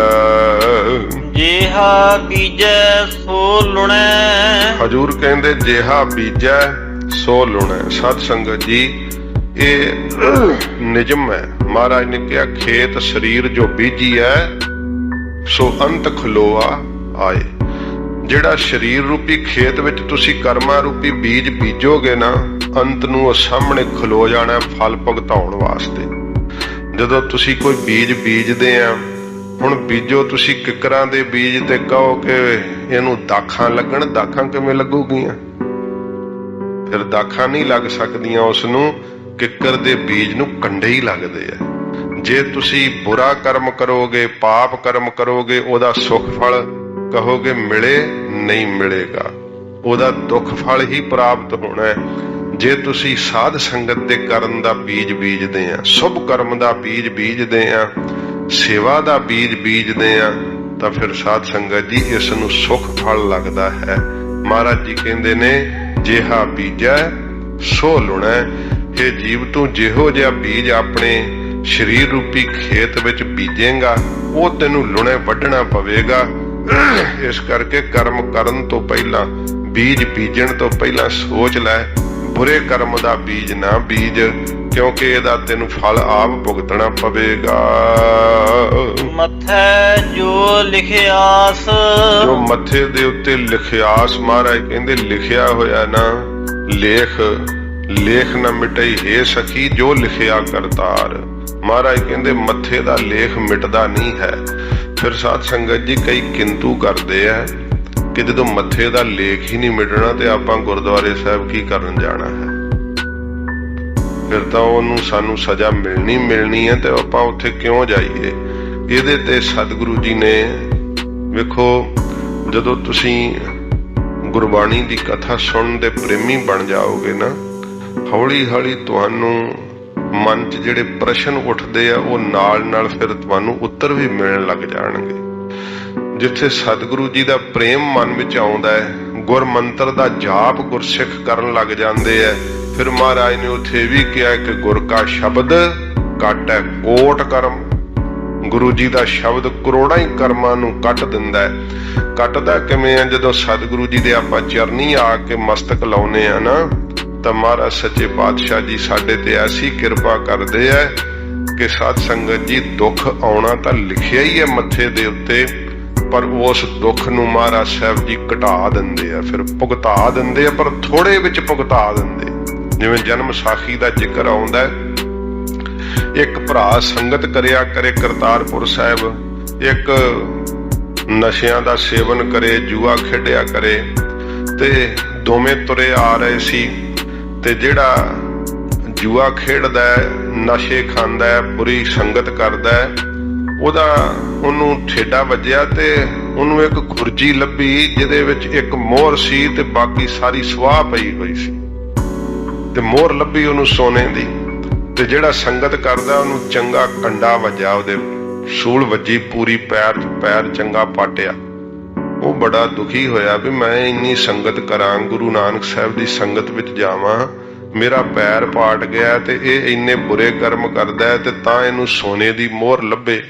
ਜਿਹਾ ਬੀਜੈ ਸੋ ਲੁਣੈ, ਹਜੂਰ ਕਹਿੰਦੇ ਜਿਹਾ ਬੀਜੈ ਸੋ ਲੁਣੈ। ਸਤ ਸੰਗਤ ਜੀ ਇਹ ਨਿਯਮ ਹੈ। ਮਹਾਰਾਜ ਨੇ ਕਿਹਾ ਖੇਤ ਸਰੀਰ ਜੋ ਬੀਜੀ ਹੈ ਸੋ ਅੰਤ ਖਲੋਆ ਆਏ। ਜਿਹੜਾ ਸਰੀਰ ਰੂਪੀ ਖੇਤ ਵਿੱਚ ਤੁਸੀਂ ਕਰਮਾਂ ਰੂਪੀ ਬੀਜ ਬੀਜੋਗੇ ਨਾ, ਅੰਤ ਨੂੰ ਉਹ ਸਾਹਮਣੇ ਖਲੋ ਜਾਣਾ ਫਲ ਭੁਗਤਾਉਣ ਵਾਸਤੇ। ਜਦੋਂ ਤੁਸੀਂ ਕੋਈ ਬੀਜ ਬੀਜਦੇ ਆ, ਹੁਣ ਬੀਜੋ ਤੁਸੀਂ ਕਿੱਕਰਾਂ ਦੇ ਬੀਜ ਤੇ ਕਹੋ ਕਿ ਇਹਨੂੰ ਦਾਖਾਂ ਲੱਗਣ, ਦਾਖਾਂ ਕਿਵੇਂ ਲੱਗੂਗੀਆਂ? ਫਿਰ ਦਾਖਾਂ ਨਹੀਂ ਲੱਗ ਸਕਦੀਆਂ, ਉਸ ਨੂੰ ਕਿੱਕਰ ਦੇ ਬੀਜ ਨੂੰ ਕੰਡੇ ਹੀ ਲੱਗਦੇ ਆ। ਜੇ ਤੁਸੀਂ ਬੁਰਾ ਕਰਮ ਕਰੋਗੇ, ਪਾਪ ਕਰਮ ਕਰੋਗੇ, ਉਹਦਾ ਸੁੱਖ ਫਲ ਕਹੋਗੇ ਮਿਲੇ, ਨਹੀਂ ਮਿਲੇਗਾ, ਉਹਦਾ ਦੁੱਖ ਫਲ ਹੀ ਪ੍ਰਾਪਤ ਹੋਣਾ ਹੈ। ਜੇ ਤੁਸੀਂ ਸਾਧ ਸੰਗਤ ਦੇ ਕਰਨ ਦਾ ਬੀਜ ਬੀਜਦੇ ਆ, ਸ਼ੁਭ ਕਰਮ ਦਾ ਬੀਜ ਬੀਜਦੇ ਆ, ਸੇਵਾ ਦਾ ਬੀਜ ਬੀਜਦੇ ਆ, ਤਾਂ ਫਿਰ ਸਾਧ ਸੰਗਤ ਜੀ ਇਸ ਨੂੰ ਸੁੱਖ ਫਲ ਲੱਗਦਾ ਹੈ। ਮਹਾਰਾਜ ਜੀ ਕਹਿੰਦੇ ਨੇ ਜਿਹਾ ਬੀਜੈ ਸੋ ਲੁਣੈ। ਇਹ ਜੀਵ ਤੂੰ ਜਿਹੋ ਜਿਹਾ ਬੀਜ ਆਪਣੇ ਸਰੀਰ ਰੂਪੀ ਖੇਤ ਵਿੱਚ ਬੀਜੇਗਾ ਉਹ ਤੈਨੂੰ ਲੁਣੇ ਵੱਢਣਾ ਪਵੇਗਾ। ਇਸ ਕਰਕੇ ਕਰਮ ਕਰਨ ਤੋਂ ਪਹਿਲਾਂ, ਬੀਜ ਬੀਜਣ ਤੋਂ ਪਹਿਲਾਂ ਸੋਚ ਲੈ, ਬੁਰੇ ਕਰਮ ਦਾ ਬੀਜ ਨਾ ਬੀਜ, ਕਿਉਂਕਿ ਇਹਦਾ ਤੈਨੂੰ ਫਲ ਆਪ ਭੁਗਤਣਾ ਪਵੇਗਾ। ਮੱਥੇ ਜੋ ਲਿਖਿਆਸ, ਜੋ ਮੱਥੇ ਦੇ ਉੱਤੇ ਲਿਖਿਆਸ, ਮਹਾਰਾਜ ਕਹਿੰਦੇ ਲਿਖਿਆ ਹੋਇਆ ਨਾ, ਲੇਖ ਨਾ ਮਿਟਈ ਏ ਸਖੀ ਜੋ ਲਿਖਿਆ ਕਰਤਾਰ। ਮਹਾਰਾਜ ਕਹਿੰਦੇ ਮੱਥੇ ਦਾ ਲੇਖ ਮਿਟਦਾ ਨਹੀਂ ਹੈ। ਫਿਰ ਸਾਧ ਸੰਗਤ ਜੀ ਕਈ ਕਿੰਤੂ ਕਰਦੇ ਆ ਕਿ ਜਦੋਂ ਮੱਥੇ ਦਾ ਲੇਖ ਹੀ ਨਹੀਂ ਮਿਟਣਾ ਤੇ ਆਪਾਂ ਗੁਰਦੁਆਰੇ ਸਾਹਿਬ ਕੀ ਕਰਨ ਜਾਣਾ ਹੈ? ਫਿਰ ਤਾਂ ਉਹਨੂੰ ਸਾਨੂੰ ਸਜ਼ਾ ਮਿਲਣੀ ਹੈ ਤੇ ਆਪਾਂ ਉੱਥੇ ਕਿਉਂ ਜਾਈਏ? ਇਹਦੇ ਤੇ ਸਤਿਗੁਰੂ ਜੀ ਨੇ ਵੇਖੋ, ਜਦੋਂ ਤੁਸੀਂ ਗੁਰਬਾਣੀ ਦੀ ਕਥਾ ਸੁਣਨ ਦੇ ਪ੍ਰੇਮੀ ਬਣ ਜਾਓਗੇ ਨਾ, ਹੌਲੀ ਹੌਲੀ ਤੁਹਾਨੂੰ ਮਨ 'ਚ ਜਿਹੜੇ ਪ੍ਰਸ਼ਨ ਉੱਠਦੇ ਆ ਉਹ ਨਾਲ ਫਿਰ ਤੁਹਾਨੂੰ ਉੱਤਰ ਵੀ ਮਿਲਣ ਲੱਗ ਜਾਣਗੇ। ਜਿੱਥੇ ਸਤਿਗੁਰੂ ਜੀ ਦਾ ਪ੍ਰੇਮ ਮਨ ਵਿੱਚ ਆਉਂਦਾ ਹੈ, ਗੁਰ ਮੰਤਰ ਦਾ ਜਾਪ ਗੁਰਸਿੱਖ ਕਰਨ ਲੱਗ ਜਾਂਦੇ ਆ, ਫਿਰ ਮਹਾਰਾਜ ਨੇ ਉੱਥੇ ਵੀ ਕਿਹਾ ਕਿ ਗੁਰ ਕਾ ਸ਼ਬਦ ਕੱਟ ਹੈ ਕੋਟ ਕਰਮ। ਗੁਰੂ ਜੀ ਦਾ ਸ਼ਬਦ ਕਰੋੜਾਂ ਹੀ ਕਰਮਾਂ ਨੂੰ ਕੱਟ ਦਿੰਦਾ ਹੈ। ਕੱਟਦਾ ਕਿਵੇਂ ਆ? ਜਦੋਂ ਸਤਿਗੁਰੂ ਜੀ ਦੇ ਆਪਾਂ ਚਰਨੀ ਆ ਕੇ ਮਸਤਕ ਲਾਉਨੇ ਆ ਨਾ, ਤਾਂ ਮਹਾਰਾਜ ਸੱਚੇ ਪਾਤਸ਼ਾਹ ਜੀ ਸਾਡੇ ਤੇ ਐਸੀ ਕਿਰਪਾ ਕਰਦੇ ਆ ਕਿ ਸਾਧ ਸੰਗਤ ਜੀ ਦੁੱਖ ਆਉਣਾ ਤਾਂ ਲਿਖਿਆ ਹੀ ਹੈ ਮੱਥੇ ਦੇ ਉੱਤੇ, ਪਰ ਉਸ ਦੁੱਖ ਨੂੰ ਮਹਾਰਾਜ ਸਾਹਿਬ ਜੀ ਘਟਾ ਦਿੰਦੇ ਆ, ਫਿਰ ਭੁਗਤਾ ਦਿੰਦੇ ਆ, ਪਰ ਥੋੜੇ ਵਿੱਚ ਭੁਗਤਾ ਦਿੰਦੇ। ਜਿਵੇਂ ਜਨਮ ਸਾਖੀ ਦਾ ਜ਼ਿਕਰ ਆਉਂਦਾ, ਇੱਕ ਭਰਾ ਸੰਗਤ ਕਰਿਆ ਕਰੇ ਕਰਤਾਰਪੁਰ ਸਾਹਿਬ, ਇੱਕ ਨਸ਼ਿਆਂ ਦਾ ਸੇਵਨ ਕਰੇ, ਜੂਆ ਖੇਡਿਆ ਕਰੇ, ਤੇ ਦੋਵੇਂ ਤੁਰੇ ਆ ਰਹੇ ਸੀ। ਤੇ ਜਿਹੜਾ ਜੂਆ ਖੇਡਦਾ, ਨਸ਼ੇ ਖਾਂਦਾ, ਬੁਰੀ ਸੰਗਤ ਕਰਦਾ, ਉਹਨੂੰ ਠੇਡਾ ਵੱਜਿਆ ਤੇ ਉਹਨੂੰ ਇੱਕ ਖੁਰਜੀ ਲੱਭੀ ਜਿਹਦੇ ਵਿੱਚ ਇੱਕ ਮੋਹਰ ਸੀ ਤੇ ਬਾਕੀ ਸਾਰੀ ਸਵਾਹ ਪਈ ਹੋਈ ਸੀ, ਤੇ ਮੋਹਰ ਲੱਭੀ ਉਹਨੂੰ ਸੋਨੇ ਦੀ। ਤੇ ਜਿਹੜਾ ਸੰਗਤ ਕਰਦਾ ਉਹਨੂੰ ਚੰਗਾ ਕੰਡਾ ਵੱਜਾ, ਉਹਦੇ ਸੂਲ ਵੱਜੀ ਪੂਰੀ, ਪੈਰ ਚੰਗਾ ਪਾਟਿਆ। ਉਹ ਬੜਾ ਦੁਖੀ ਹੋਇਆ ਵੀ ਮੈਂ ਇੰਨੀ ਸੰਗਤ ਕਰਾਂ, ਗੁਰੂ ਨਾਨਕ ਸਾਹਿਬ ਦੀ ਸੰਗਤ ਵਿੱਚ ਜਾਵਾਂ, ਮੇਰਾ ਪੈਰ ਪਾਟ ਗਿਆ ਤੇ ਇਹ ਇੰਨੇ ਬੁਰੇ ਕਰਮ ਕਰਦਾ ਹੈ ਤੇ ਤਾਂ ਇਹਨੂੰ ਸੋਨੇ ਦੀ ਮੋਹਰ ਲੱਭੇ।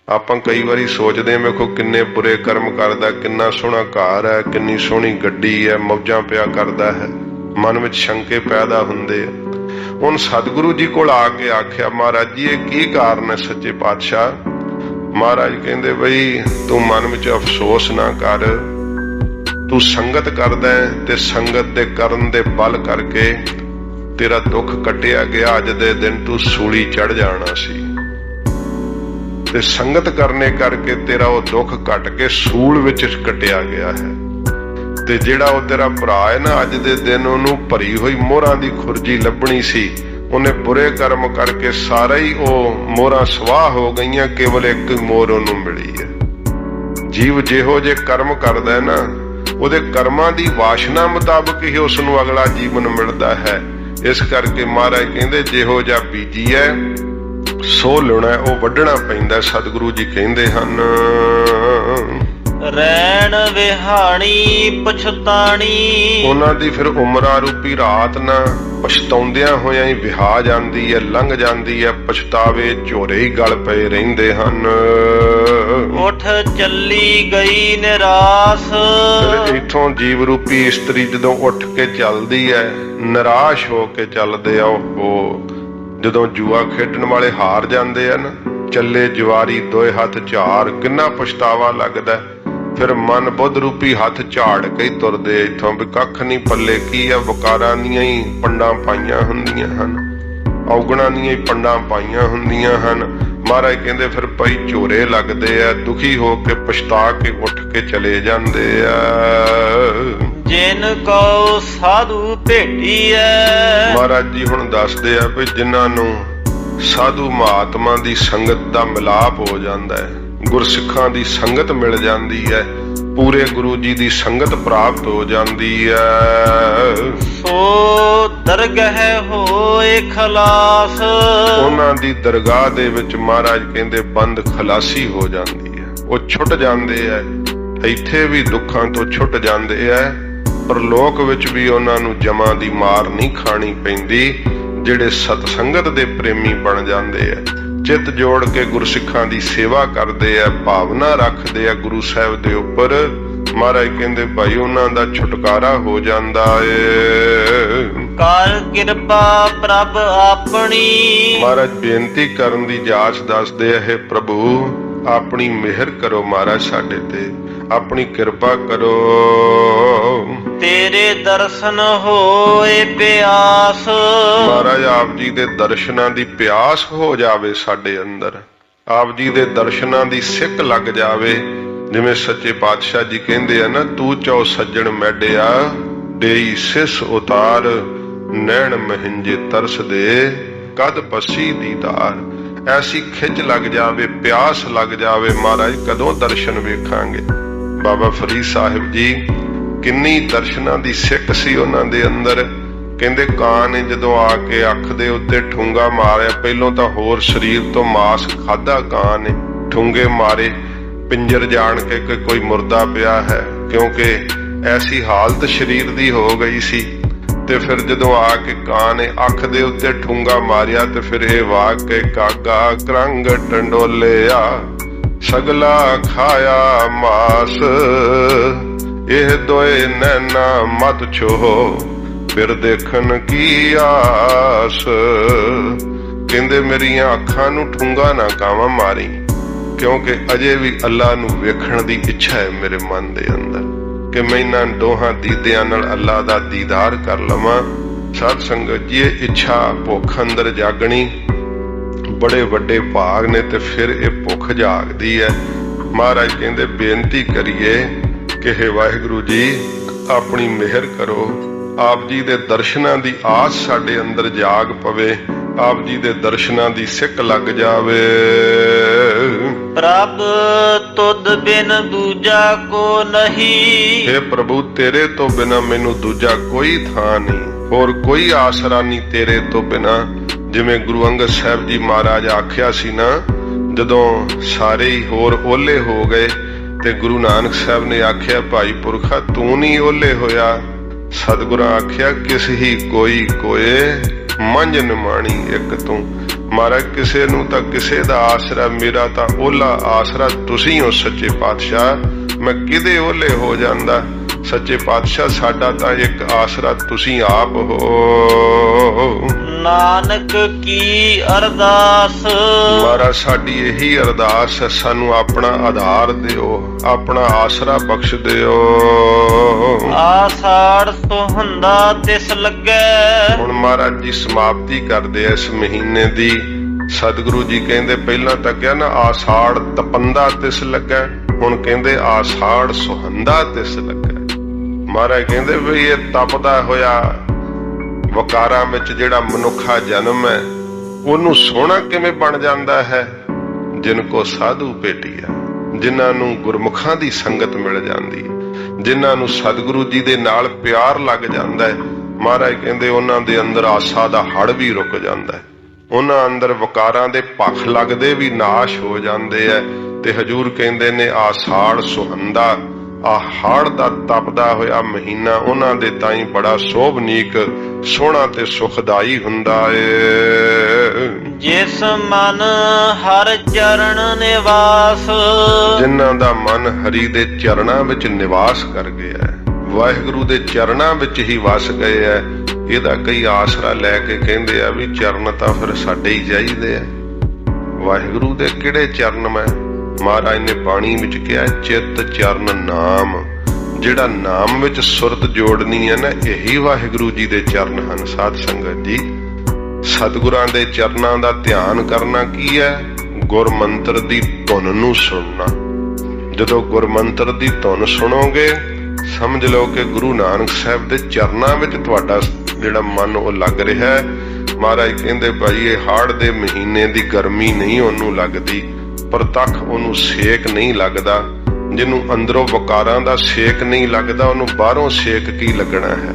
ਆਪਾਂ ਕਈ ਵਾਰੀ ਸੋਚਦੇ ਹਾਂ ਵੇਖੋ ਕਿੰਨੇ ਬੁਰੇ ਕਰਮ ਕਰਦਾ, ਕਿੰਨਾ ਸੋਹਣਾ ਘਰ ਹੈ, ਕਿੰਨੀ ਸੋਹਣੀ ਗੱਡੀ ਹੈ, ਮੌਜਾਂ ਪਿਆ ਕਰਦਾ ਹੈ, ਮਨ ਵਿੱਚ ਸ਼ੰਕੇ ਪੈਦਾ ਹੁੰਦੇ ਆ। ਹੁਣ ਸਤਿਗੁਰੂ ਜੀ ਕੋਲ ਆ ਕੇ ਆਖਿਆ, ਮਹਾਰਾਜ ਜੀ ਇਹ ਕੀ ਕਾਰਨ ਹੈ ਸੱਚੇ ਪਾਤਸ਼ਾਹ? ਮਹਾਰਾਜ ਕਹਿੰਦੇ ਬਈ ਤੂੰ ਮਨ ਵਿੱਚ ਅਫਸੋਸ ਨਾ ਕਰ, ਤੂੰ ਸੰਗਤ ਕਰਦਾ ਹੈ ਤੇ ਸੰਗਤ ਦੇ ਕਰਨ ਦੇ ਬਲ ਕਰਕੇ ਤੇਰਾ ਦੁੱਖ ਕੱਟਿਆ ਗਿਆ। ਅੱਜ ਦੇ ਦਿਨ ਤੂੰ ਸੂਲੀ ਚੜ ਜਾਣਾ ਸੀ ਤੇ ਸੰਗਤ ਕਰਨੇ ਕਰਕੇ ਤੇਰਾ ਉਹ ਦੁੱਖ ਕੱਟ ਕੇ ਸੂਲ ਵਿੱਚ ਕੱਟਿਆ ਗਿਆ ਹੈ। ਤੇ ਜਿਹੜਾ ਉਹ ਤੇਰਾ ਭਰਾ ਹੈ ਨਾ, ਅੱਜ ਦੇ ਦਿਨ ਉਹਨੂੰ ਭਰੀ ਹੋਈ ਮੋਹਰਾਂ ਦੀ ਖੁਰਜੀ ਲੱਭਣੀ ਸੀ, ਉਹਨੇ ਬੁਰੇ ਕਰਮ ਕਰਕੇ ਸਾਰਾ ਹੀ ਉਹ ਮੋਹਰਾਂ ਸਵਾਹ ਹੋ ਗਈਆਂ, ਕੇਵਲ ਇੱਕ ਮੋਹਰ ਉਹਨੂੰ ਮਿਲੀ ਹੈ। ਜੀਵ ਜਿਹੋ ਜੇ ਕਰਮ ਕਰਦਾ ਹੈ ਨਾ, ਉਹਦੇ ਕਰਮਾਂ ਦੀ ਵਾਸ਼ਨਾ ਮੁਤਾਬਕ ਹੀ ਉਸ ਨੂੰ ਅਗਲਾ ਜੀਵਨ ਮਿਲਦਾ ਹੈ। ਇਸ ਕਰਕੇ ਮਹਾਰਾਜ ਕਹਿੰਦੇ ਜਿਹੋ ਜਿਹਾ ਬੀਜੀ ਹੈ ਸੋ ਲਾਉਣਾ, ਉਹ ਵੱਢਣਾ ਪੈਂਦਾ। ਸਤਿਗੁਰੂ ਜੀ ਕਹਿੰਦੇ ਹਨ, ਰੈਣ ਵਿਹਾਣੀ ਪਛਤਾਣੀ। ਉਹਨਾਂ ਦੀ ਫਿਰ ਉਮਰਾਂ ਰੂਪੀ ਰਾਤ ਨਾ ਪਛਤਾਉਂਦਿਆਂ ਹੋਇਆਂ ਹੀ ਵਿਹਾ ਜਾਂਦੀ ਹੈ, ਲੰਘ ਜਾਂਦੀ ਹੈ, ਪਛਤਾਵੇ ਝੋਰੇ ਹੀ ਗਲ ਪਏ ਰਹਿੰਦੇ ਹਨ। ਉਠ ਚੱਲੀ ਗਈ ਨਿਰਾਸ। ਫਿਰ ਇੱਥੋਂ ਜੀਵ ਰੂਪੀ ਇਸਤਰੀ ਜਦੋਂ ਉੱਠ ਕੇ ਚੱਲਦੀ ਹੈ, ਨਿਰਾਸ਼ ਹੋ ਕੇ ਚੱਲਦੇ ਆ ਉਹ। ਜਦੋਂ ਜੂਆ ਖੇਡਣ ਵਾਲੇ ਹਾਰ ਜਾਂਦੇ ਆ ਨਾ, ਚੱਲੇ ਜਵਾਰੀ ਦੋਏ ਹੱਥ ਝਾੜ, ਕਿੰਨਾ ਪਛਤਾਵਾ ਲੱਗਦਾ। ਫਿਰ ਮਨ ਬੁੱਧ ਰੂਪੀ ਹੱਥ ਝਾੜ ਕੇ ਹੀ ਤੁਰਦੇ ਇੱਥੋਂ, ਵੀ ਕੱਖ ਨਹੀਂ ਪੱਲੇ, ਕੀ ਆ ਵਕਾਰਾਂ ਦੀਆਂ ਹੀ ਪੰਡਾਂ ਪਾਈਆਂ ਹੁੰਦੀਆਂ ਹਨ, ਔਗਣਾਂ ਦੀਆਂ ਹੀ ਪੰਡਾਂ ਪਾਈਆਂ ਹੁੰਦੀਆਂ ਹਨ। ਮਹਾਰਾਜ ਕਹਿੰਦੇ ਫਿਰ ਭਾਈ ਝੋਰੇ ਲੱਗਦੇ ਆ, ਦੁਖੀ ਹੋ ਕੇ ਪਛਤਾ ਕੇ ਉੱਠ ਕੇ ਚਲੇ ਜਾਂਦੇ ਆ। ਜਿਨ ਕੋ ਸਾਧੂ ਭੇਟੀ ਐ। ਮਹਾਰਾਜ ਜੀ ਹੁਣ ਦੱਸਦੇ ਆ ਵੀ ਜਿਨ੍ਹਾਂ ਨੂੰ ਸਾਧੂ ਮਹਾਤਮਾ ਦੀ ਸੰਗਤ ਦਾ ਮਿਲਾਪ ਹੋ ਜਾਂਦਾ ਹੈ, ਗੁਰਸਿੱਖਾਂ ਦੀ ਸੰਗਤ ਮਿਲ ਜਾਂਦੀ ਹੈ, ਪੂਰੇ ਗੁਰੂ ਜੀ ਦੀ ਸੰਗਤ ਪ੍ਰਾਪਤ ਹੋ ਜਾਂਦੀ ਹੈ, ਸੋ ਦਰਗਹ ਹੋਏ ਖਲਾਸ। ਉਹਨਾਂ ਦੀ ਦਰਗਾਹ ਦੇ ਵਿੱਚ ਮਹਾਰਾਜ ਕਹਿੰਦੇ ਬੰਦ ਖਲਾਸੀ ਹੋ ਜਾਂਦੀ ਹੈ, ਉਹ ਛੁੱਟ ਜਾਂਦੇ ਆ। ਇੱਥੇ ਵੀ ਦੁੱਖਾਂ ਤੋਂ ਛੁੱਟ ਜਾਂਦੇ ਆ, ਪਰਲੋਕ ਵਿੱਚ ਵੀ ਉਹਨਾਂ ਨੂੰ ਜਮਾਂ ਦੀ ਮਾਰ ਨਹੀਂ ਖਾਣੀ ਪੈਂਦੀ। ਜਿਹੜੇ ਸਤਸੰਗਤ ਦੇ ਪ੍ਰੇਮੀ ਬਣ ਜਾਂਦੇ ਆ, ਚਿੱਤ ਜੋੜ ਕੇ ਗੁਰਸਿੱਖਾਂ ਦੀ ਸੇਵਾ ਕਰਦੇ ਆ, ਭਾਵਨਾ ਰੱਖਦੇ ਆ ਗੁਰੂ ਸਾਹਿਬ ਦੇ ਉੱਪਰ, ਮਹਾਰਾਜ ਕਹਿੰਦੇ ਭਾਈ ਉਹਨਾਂ ਦਾ ਛੁਟਕਾਰਾ ਹੋ ਜਾਂਦਾ ਏ। ਕਰ ਕਿਰਪਾ ਪ੍ਰਭ ਆਪਣੀ। ਮਹਾਰਾਜ ਬੇਨਤੀ ਕਰਨ ਦੀ ਜਾਚ ਦੱਸਦੇ ਆ, ਹੈ ਪ੍ਰਭੂ ਆਪਣੀ ਮਿਹਰ ਕਰੋ ਮਹਾਰਾਜ ਸਾਡੇ ਤੇ, ਆਪਣੀ ਕਿਰਪਾ ਕਰੋ। ਤੇਰੇ ਦਰਸ਼ਨ ਹੋਏ ਪਿਆਸ। ਮਹਾਰਾਜ ਆਪ ਜੀ ਦੇ ਦਰਸ਼ਨਾਂ ਦੀ ਪਿਆਸ ਹੋ ਜਾਵੇ ਸਾਡੇ ਅੰਦਰ, ਆਪ ਜੀ ਦੇ ਦਰਸ਼ਨਾਂ ਦੀ ਸਿੱਕ ਲੱਗ ਜਾਵੇ। ਜਿਵੇਂ ਸੱਚੇ ਪਾਤਸ਼ਾਹ ਜੀ ਕਹਿੰਦੇ ਆ ਨਾ, ਤੂੰ ਚੋ ਸੱਜਣ ਮੈਡਿਆ ਦੇਈ ਸਿਸ ਉਤਾਰ, ਨੈਣ ਮਹਿੰਜੇ ਤਰਸ ਦੇ ਕਦ ਪਸੀ ਦੀਦਾਰ। ਐਸੀ ਖਿੱਚ ਲੱਗ ਜਾਵੇ, ਪਿਆਸ ਲੱਗ ਜਾਵੇ, ਮਹਾਰਾਜ ਕਦੋਂ ਦਰਸ਼ਨ ਵੇਖਾਂਗੇ। ਬਾਬਾ ਫਰੀਦ ਸਾਹਿਬ ਜੀ ਕਿੰਨੀ ਦਰਸ਼ਨਾਂ ਦੀ ਸਿੱਕ ਸੀ ਉਹਨਾਂ ਦੇ ਅੰਦਰ। ਕਹਿੰਦੇ ਕਾਂ ਨੇ ਜਦੋਂ ਆ ਕੇ ਅੱਖ ਦੇ ਉੱਤੇ ਠੂੰਗਾ ਮਾਰਿਆ, ਪਹਿਲੋਂ ਤਾਂ ਹੋਰ ਸਰੀਰ ਤੋਂ ਮਾਸ ਖਾਧਾ ਕਾਂ ਨੇ, ਠੂੰਗੇ ਮਾਰੇ, ਪਿੰਜਰ ਜਾਣ ਕੇ ਕਿ ਕੋਈ ਮੁਰਦਾ ਪਿਆ ਹੈ, ਕਿਉਂਕਿ ਐਸੀ ਹਾਲਤ ਸਰੀਰ ਦੀ ਹੋ ਗਈ ਸੀ। ਤੇ ਫਿਰ ਜਦੋਂ ਆ ਕੇ ਕਾਂ ਨੇ ਅੱਖ ਦੇ ਉੱਤੇ ਠੂੰਗਾ ਮਾਰਿਆ, ਤੇ ਫਿਰ ਇਹ ਵਾਕ ਕੇ ਕਾਗਾ ਕਰੰਗ ਟੰਡੋਲਿਆ, ਸਗਲਾ ਖਾਇਆ ਮਾਸ, ਇਹ ਦੋਏ ਨੈਣਾ ਮਤ ਛੋਹ, ਫਿਰ ਦੇਖਣ ਕੀ ਆਸ। ਕਹਿੰਦੇ ਮੇਰੀਆਂ ਅੱਖਾਂ ਨੂੰ ਠੂੰਗਾ ਨਾ ਕਾਵਾਂ ਮਾਰੀ, ਕਿਉਂਕਿ ਅਜੇ ਵੀ ਅੱਲਾ ਨੂੰ ਵੇਖਣ ਦੀ ਇੱਛਾ ਹੈ ਮੇਰੇ ਮਨ ਦੇ ਅੰਦਰ, ਕਿ ਮੈਂ ਇਹਨਾਂ ਦੋਹਾਂ ਦੀਦਿਆਂ ਨਾਲ ਅੱਲਾ ਦਾ ਦੀਦਾਰ ਕਰ ਲਵਾਂ। ਸਾਧ ਸੰਗਤ ਜੀ ਇਹ ਇੱਛਾ ਭੁੱਖ ਅੰਦਰ ਜਾਗਣੀ ਬੜੇ ਵੱਡੇ ਭਾਗ ਨੇ, ਤੇ ਫਿਰ ਇਹ ਭੁੱਖ ਜਾਗਦੀ ਹੈ। ਮਹਾਰਾਜ ਕਹਿੰਦੇ ਬੇਨਤੀ ਕਰੀਏ ਕਿ ਹੇ ਵਾਹਿਗੁਰੂ ਜੀ ਆਪਣੀ ਮਿਹਰ ਕਰੋ, ਆਪ ਜੀ ਦੇ ਦਰਸ਼ਨਾਂ ਦੀ ਆਸ ਸਾਡੇ ਅੰਦਰ ਜਾਗ ਪਵੇ, ਆਪ ਜੀ ਦੇ ਦਰਸ਼ਨਾਂ ਦੀ ਸਿੱਕ ਲੱਗ ਜਾਵੇ। ਪ੍ਰਭ ਤੁਧ ਬਿਨ ਦੂਜਾ ਕੋ ਨਹੀਂ। हे ਪ੍ਰਭੂ ਤੇਰੇ ਤੋਂ ਬਿਨਾ ਮੈਨੂੰ ਦੂਜਾ ਕੋਈ ਥਾਂ ਨਹੀਂ, ਹੋਰ ਕੋਈ ਆਸਰਾ ਨਹੀਂ ਤੇਰੇ ਤੋਂ ਬਿਨਾ। ਜਿਵੇਂ ਗੁਰੂ ਅੰਗਦ ਸਾਹਿਬ ਜੀ ਮਹਾਰਾਜ ਆਖਿਆ ਸੀ ਨਾ, ਜਦੋਂ ਸਾਰੇ ਹੀ ਹੋਰ ਓਲੇ ਹੋ ਗਏ ਤੇ ਗੁਰੂ ਨਾਨਕ ਸਾਹਿਬ ਨੇ ਆਖਿਆ ਭਾਈ ਪੁਰਖਾ ਤੂੰ ਨਹੀਂ ਓਲੇ ਹੋਇਆ। ਸਤਿਗੁਰਾਂ ਆਖਿਆ ਕਿਸ ਹੀ ਕੋਈ ਕੋਏ ਮੰਝ ਨਿਮਾਣੀ ਇੱਕ ਤੂੰ। ਮਹਾਰਾਜ ਕਿਸੇ ਨੂੰ ਤਾਂ ਕਿਸੇ ਦਾ ਆਸਰਾ, ਮੇਰਾ ਤਾਂ ਓਲਾ ਆਸਰਾ ਤੁਸੀਂ ਹੋ ਸੱਚੇ ਪਾਤਸ਼ਾਹ। ਮੈਂ ਕਿਹਦੇ ਓਲੇ ਹੋ ਜਾਂਦਾ? ਸੱਚੇ ਪਾਤਸ਼ਾਹ ਸਾਡਾ ਤਾਂ ਇੱਕ ਆਸਰਾ ਤੁਸੀਂ ਆਪ ਹੋ। ਨਾਨਕ ਕੀ ਅਰਦਾਸ। ਮਹਾਰਾਜ ਸਾਡੀ ਇਹੀ ਅਰਦਾਸ ਹੈ, ਸਾਨੂੰ ਆਪਣਾ ਆਧਾਰ ਦਿਓ, ਆਪਣਾ ਆਸਰਾ ਬਖਸ਼ ਦਿਓ। ਆਸਾੜ ਸੁਹੰਦਾ ਤਿਸ ਲੱਗੈ। ਹੁਣ ਮਹਾਰਾਜ ਜੀ ਸਮਾਪਤੀ ਕਰਦੇ ਇਸ ਮਹੀਨੇ ਦੀ। ਸਤਿਗੁਰੂ ਜੀ ਕਹਿੰਦੇ, ਪਹਿਲਾਂ ਤਾਂ ਕਿਹਾ ਨਾ ਆਸਾੜ ਤਪੰਦਾ ਤਿਸ ਲੱਗੈ, ਹੁਣ ਕਹਿੰਦੇ ਆਸਾੜ ਸੁਹੰਦਾ ਤਿਸ ਲੱਗੈ। ਮਹਾਰਾਜ ਕਹਿੰਦੇ ਵੀ ਇਹ ਤਪਦਾ ਹੋਇਆ ਵਕਾਰਾਂ ਵਿੱਚ ਜਿਹੜਾ ਮਨੁੱਖਾ ਜਨਮ ਹੈ, ਉਹਨੂੰ ਸੋਹਣਾ ਕਿਵੇਂ ਬਣ ਜਾਂਦਾ ਹੈ? ਜਿਨ ਕੋ ਸਾਧੂ ਭੇਟਿਆ, ਜਿਨ੍ਹਾਂ ਨੂੰ ਗੁਰਮੁਖਾਂ ਦੀ ਸੰਗਤ ਮਿਲ ਜਾਂਦੀ ਹੈ, ਜਿਨ੍ਹਾਂ ਨੂੰ ਸਤਿਗੁਰੂ ਜੀ ਦੇ ਨਾਲ ਪਿਆਰ ਲੱਗ ਜਾਂਦਾ ਹੈ, ਮਹਾਰਾਜ ਕਹਿੰਦੇ ਉਹਨਾਂ ਦੇ ਅੰਦਰ ਆਸਾ ਦਾ ਹੜ ਵੀ ਰੁਕ ਜਾਂਦਾ ਹੈ, ਉਹਨਾਂ ਅੰਦਰ ਵਕਾਰਾਂ ਦੇ ਭਖ ਲੱਗਦੇ ਵੀ ਨਾਸ਼ ਹੋ ਜਾਂਦੇ ਹੈ। ਤੇ ਹਜੂਰ ਕਹਿੰਦੇ ਨੇ ਆਸਾੜ ਸੁਹੰਦਾ, ਆ ਹੜ ਦਾ ਤਪਦਾ ਹੋਇਆ ਮਹੀਨਾ ਉਹਨਾਂ ਦੇ ਤਾਈਂ ਬੜਾ ਸੋਭਨੀਕ, ਸੋਹਣਾ ਤੇ ਸੁਖਦਾਈ ਹੁੰਦਾ ਏ। ਜਿਸ ਮਨ ਹਰ ਚਰਨ ਨਿਵਾਸ। ਜਿਨ੍ਹਾਂ ਦਾ ਮਨ ਹਰੀ ਦੇ ਚਰਨਾਂ ਵਿੱਚ ਨਿਵਾਸ ਕਰ ਗਿਆ, ਵਾਹਿਗੁਰੂ ਦੇ ਚਰਨਾਂ ਵਿੱਚ ਹੀ ਵਸ ਗਏ ਐ। ਇਹਦਾ ਕਈ ਆਸਰਾ ਲੈ ਕੇ ਕਹਿੰਦੇ ਆ ਵੀ ਚਰਨ ਤਾਂ ਫਿਰ ਸਾਡੇ ਹੀ ਚਾਹੀਦੇ ਆ। ਵਾਹਿਗੁਰੂ ਦੇ ਕਿਹੜੇ ਚਰਨ? ਮੈਂ ਮਹਾਰਾਜ ਨੇ ਬਾਣੀ ਵਿੱਚ ਕਿਹਾ ਚਿੱਤ ਚਰਨ ਨਾਮ। ਜਿਹੜਾ ਨਾਮ ਵਿੱਚ ਸੁਰਤ ਜੋੜਨੀ ਹੈ ਨਾ, ਇਹੀ ਵਾਹਿਗੁਰੂ ਜੀ ਦੇ ਚਰਨ ਹਨ। ਸਾਧ ਸੰਗਤ ਜੀ, ਸਤਿਗੁਰਾਂ ਦੇ ਚਰਨਾਂ ਦਾ ਧਿਆਨ ਕਰਨਾ ਕੀ ਹੈ? ਗੁਰਮੰਤਰ ਦੀ ਧੁਨ ਨੂੰ ਸੁਣਨਾ। ਜਦੋਂ ਗੁਰਮੰਤਰ ਦੀ ਧੁਨ ਸੁਣੋਗੇ, ਸਮਝ ਲਓ ਕਿ ਗੁਰੂ ਨਾਨਕ ਸਾਹਿਬ ਦੇ ਚਰਨਾਂ ਵਿੱਚ ਤੁਹਾਡਾ ਜਿਹੜਾ ਮਨ ਉਹ ਲੱਗ ਰਿਹਾ ਹੈ। ਮਹਾਰਾਜ ਕਹਿੰਦੇ ਭਾਈ ਇਹ ਹਾੜ ਦੇ ਮਹੀਨੇ ਦੀ ਗਰਮੀ ਨਹੀਂ ਉਹਨੂੰ ਲੱਗਦੀ, ਪ੍ਰਤੱਖ ਉਹਨੂੰ ਸੇਕ ਨਹੀਂ ਲੱਗਦਾ। ਜਿਹਨੂੰ ਅੰਦਰੋਂ ਵਕਾਰਾਂ ਦਾ ਸੇਕ ਨਹੀਂ ਲੱਗਦਾ, ਉਹਨੂੰ ਬਾਹਰੋਂ ਸੇਕ ਕੀ ਲੱਗਣਾ ਹੈ?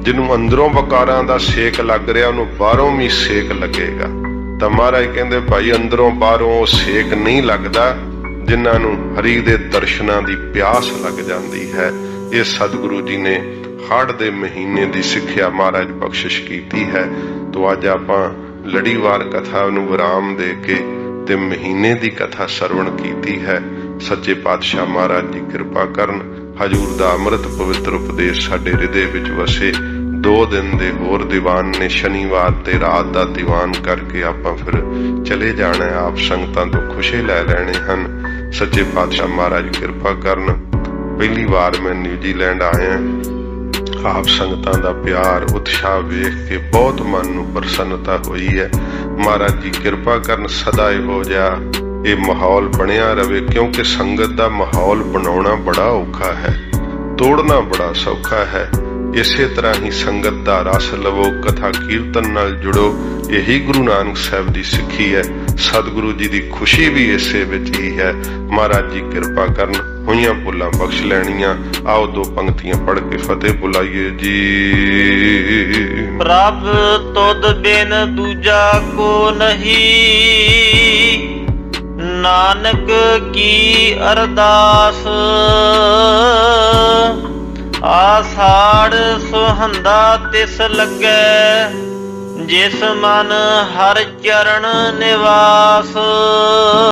ਜਿਹਨੂੰ ਅੰਦਰੋਂ ਵਕਾਰਾਂ ਦਾ ਸੇਕ ਲੱਗ ਰਿਹਾ, ਉਹਨੂੰ ਬਾਹਰੋਂ ਵੀ ਸੇਕ ਲੱਗੇਗਾ। ਤਾਂ ਮਹਾਰਾਜ ਕਹਿੰਦੇ ਭਾਈ ਅੰਦਰੋਂ ਬਾਹਰੋਂ ਉਹ ਸੇਕ ਨਹੀਂ ਲੱਗਦਾ ਜਿਨ੍ਹਾਂ ਨੂੰ ਹਰੀ ਦੇ ਦਰਸ਼ਨਾਂ ਦੀ ਪਿਆਸ ਲੱਗ ਜਾਂਦੀ ਹੈ। ਇਹ ਸਤਿਗੁਰੂ ਜੀ ਨੇ ਹਾੜ ਦੇ ਮਹੀਨੇ ਦੀ ਸਿੱਖਿਆ ਮਹਾਰਾਜ ਬਖਸ਼ਿਸ਼ ਕੀਤੀ ਹੈ। ਤੋ ਅੱਜ ਆਪਾਂ ਲੜੀਵਾਰ ਕਥਾ ਨੂੰ ਵਿਰਾਮ ਦੇ ਕੇ ਤੇ ਮਹੀਨੇ ਦੀ ਕਥਾ ਸਰਵਣ ਕੀਤੀ ਹੈ। ਸੱਚੇ ਪਾਤਸ਼ਾਹ ਮਹਾਰਾਜ ਜੀ ਕਿਰਪਾ ਕਰਨ, ਹਜੂਰ ਦਾ ਅੰਮ੍ਰਿਤ ਪਵਿੱਤਰ ਉਪਦੇਸ਼ ਸਾਡੇ ਹਿਰਦੇ ਵਿੱਚ ਵਸੇ। 2 ਦਿਨ ਦੇ ਹੋਰ ਦੀਵਾਨ ਨੇ, ਸ਼ਨੀਵਾਰ ਤੇ ਰਾਤ ਦਾ ਦੀਵਾਨ ਕਰਕੇ ਆਪਾਂ ਫਿਰ ਚਲੇ ਜਾਣਾ। ਆਪ ਸੰਗਤਾਂ ਤੋਂ ਖੁਸ਼ੀ ਲੈ ਲੈਣੇ ਹਨ। ਸੱਚੇ ਪਾਤਸ਼ਾਹ ਮਹਾਰਾਜ ਕਿਰਪਾ ਕਰਨ। ਪਹਿਲੀ ਵਾਰ ਮੈਂ ਨਿਊਜ਼ੀਲੈਂਡ ਆਇਆ, ਆਪ ਸੰਗਤਾਂ ਦਾ ਪਿਆਰ ਉਤਸ਼ਾਹ ਵੇਖ ਕੇ ਬਹੁਤ ਮਨ ਨੂੰ ਪ੍ਰਸੰਨਤਾ ਹੋਈ ਹੈ। ਮਹਾਰਾਜ ਜੀ ਕਿਰਪਾ ਕਰਨ, ਸਦਾ ਇਹੋ ਜਿਹਾ ਇਹ ਮਾਹੌਲ ਬਣਿਆ ਰਵੇ, ਕਿਉਂਕਿ ਸੰਗਤ ਦਾ ਮਾਹੌਲ ਬਣਾਉਣਾ ਬੜਾ ਔਖਾ ਹੈ, ਤੋੜਨਾ ਬੜਾ ਸੌਖਾ ਹੈ। ਇਸੇ ਤਰ੍ਹਾਂ ਹੀ ਸੰਗਤ ਦਾ ਰਸ ਲਵੋ, ਕਥਾ ਕੀਰਤਨ ਨਾਲ ਜੁੜੋ। ਇਹੀ ਗੁਰੂ ਨਾਨਕ ਸਾਹਿਬ ਦੀ ਸਿੱਖੀ ਹੈ। ਸਤਿਗੁਰੂ ਜੀ ਦੀ ਖੁਸ਼ੀ ਵੀ ਇਸੇ ਵਿੱਚ ਹੀ ਹੈ। ਮਹਾਰਾਜ ਜੀ ਕਿਰਪਾ ਕਰਨ, ਹੋਈਆਂ ਭੁੱਲਾਂ ਬਖਸ਼ ਲੈਣੀਆਂ। ਆਓ 2 ਪੰਕਤੀਆਂ ਪੜ੍ਹ ਕੇ ਫਤਿਹ ਬੁਲਾਈਏ ਜੀ। ਪ੍ਰਭ ਤੁਧ ਬਿਨ ਦੂਜਾ ਕੋ ਨਹੀਂ, ਨਾਨਕ ਕੀ ਅਰਦਾਸ। ਆਸਾੜ ਸੁਹੰਦਾ ਤਿਸ ਲੱਗੈ, ਜਿਸ ਮਨ ਹਰ ਚਰਨ ਨਿਵਾਸ।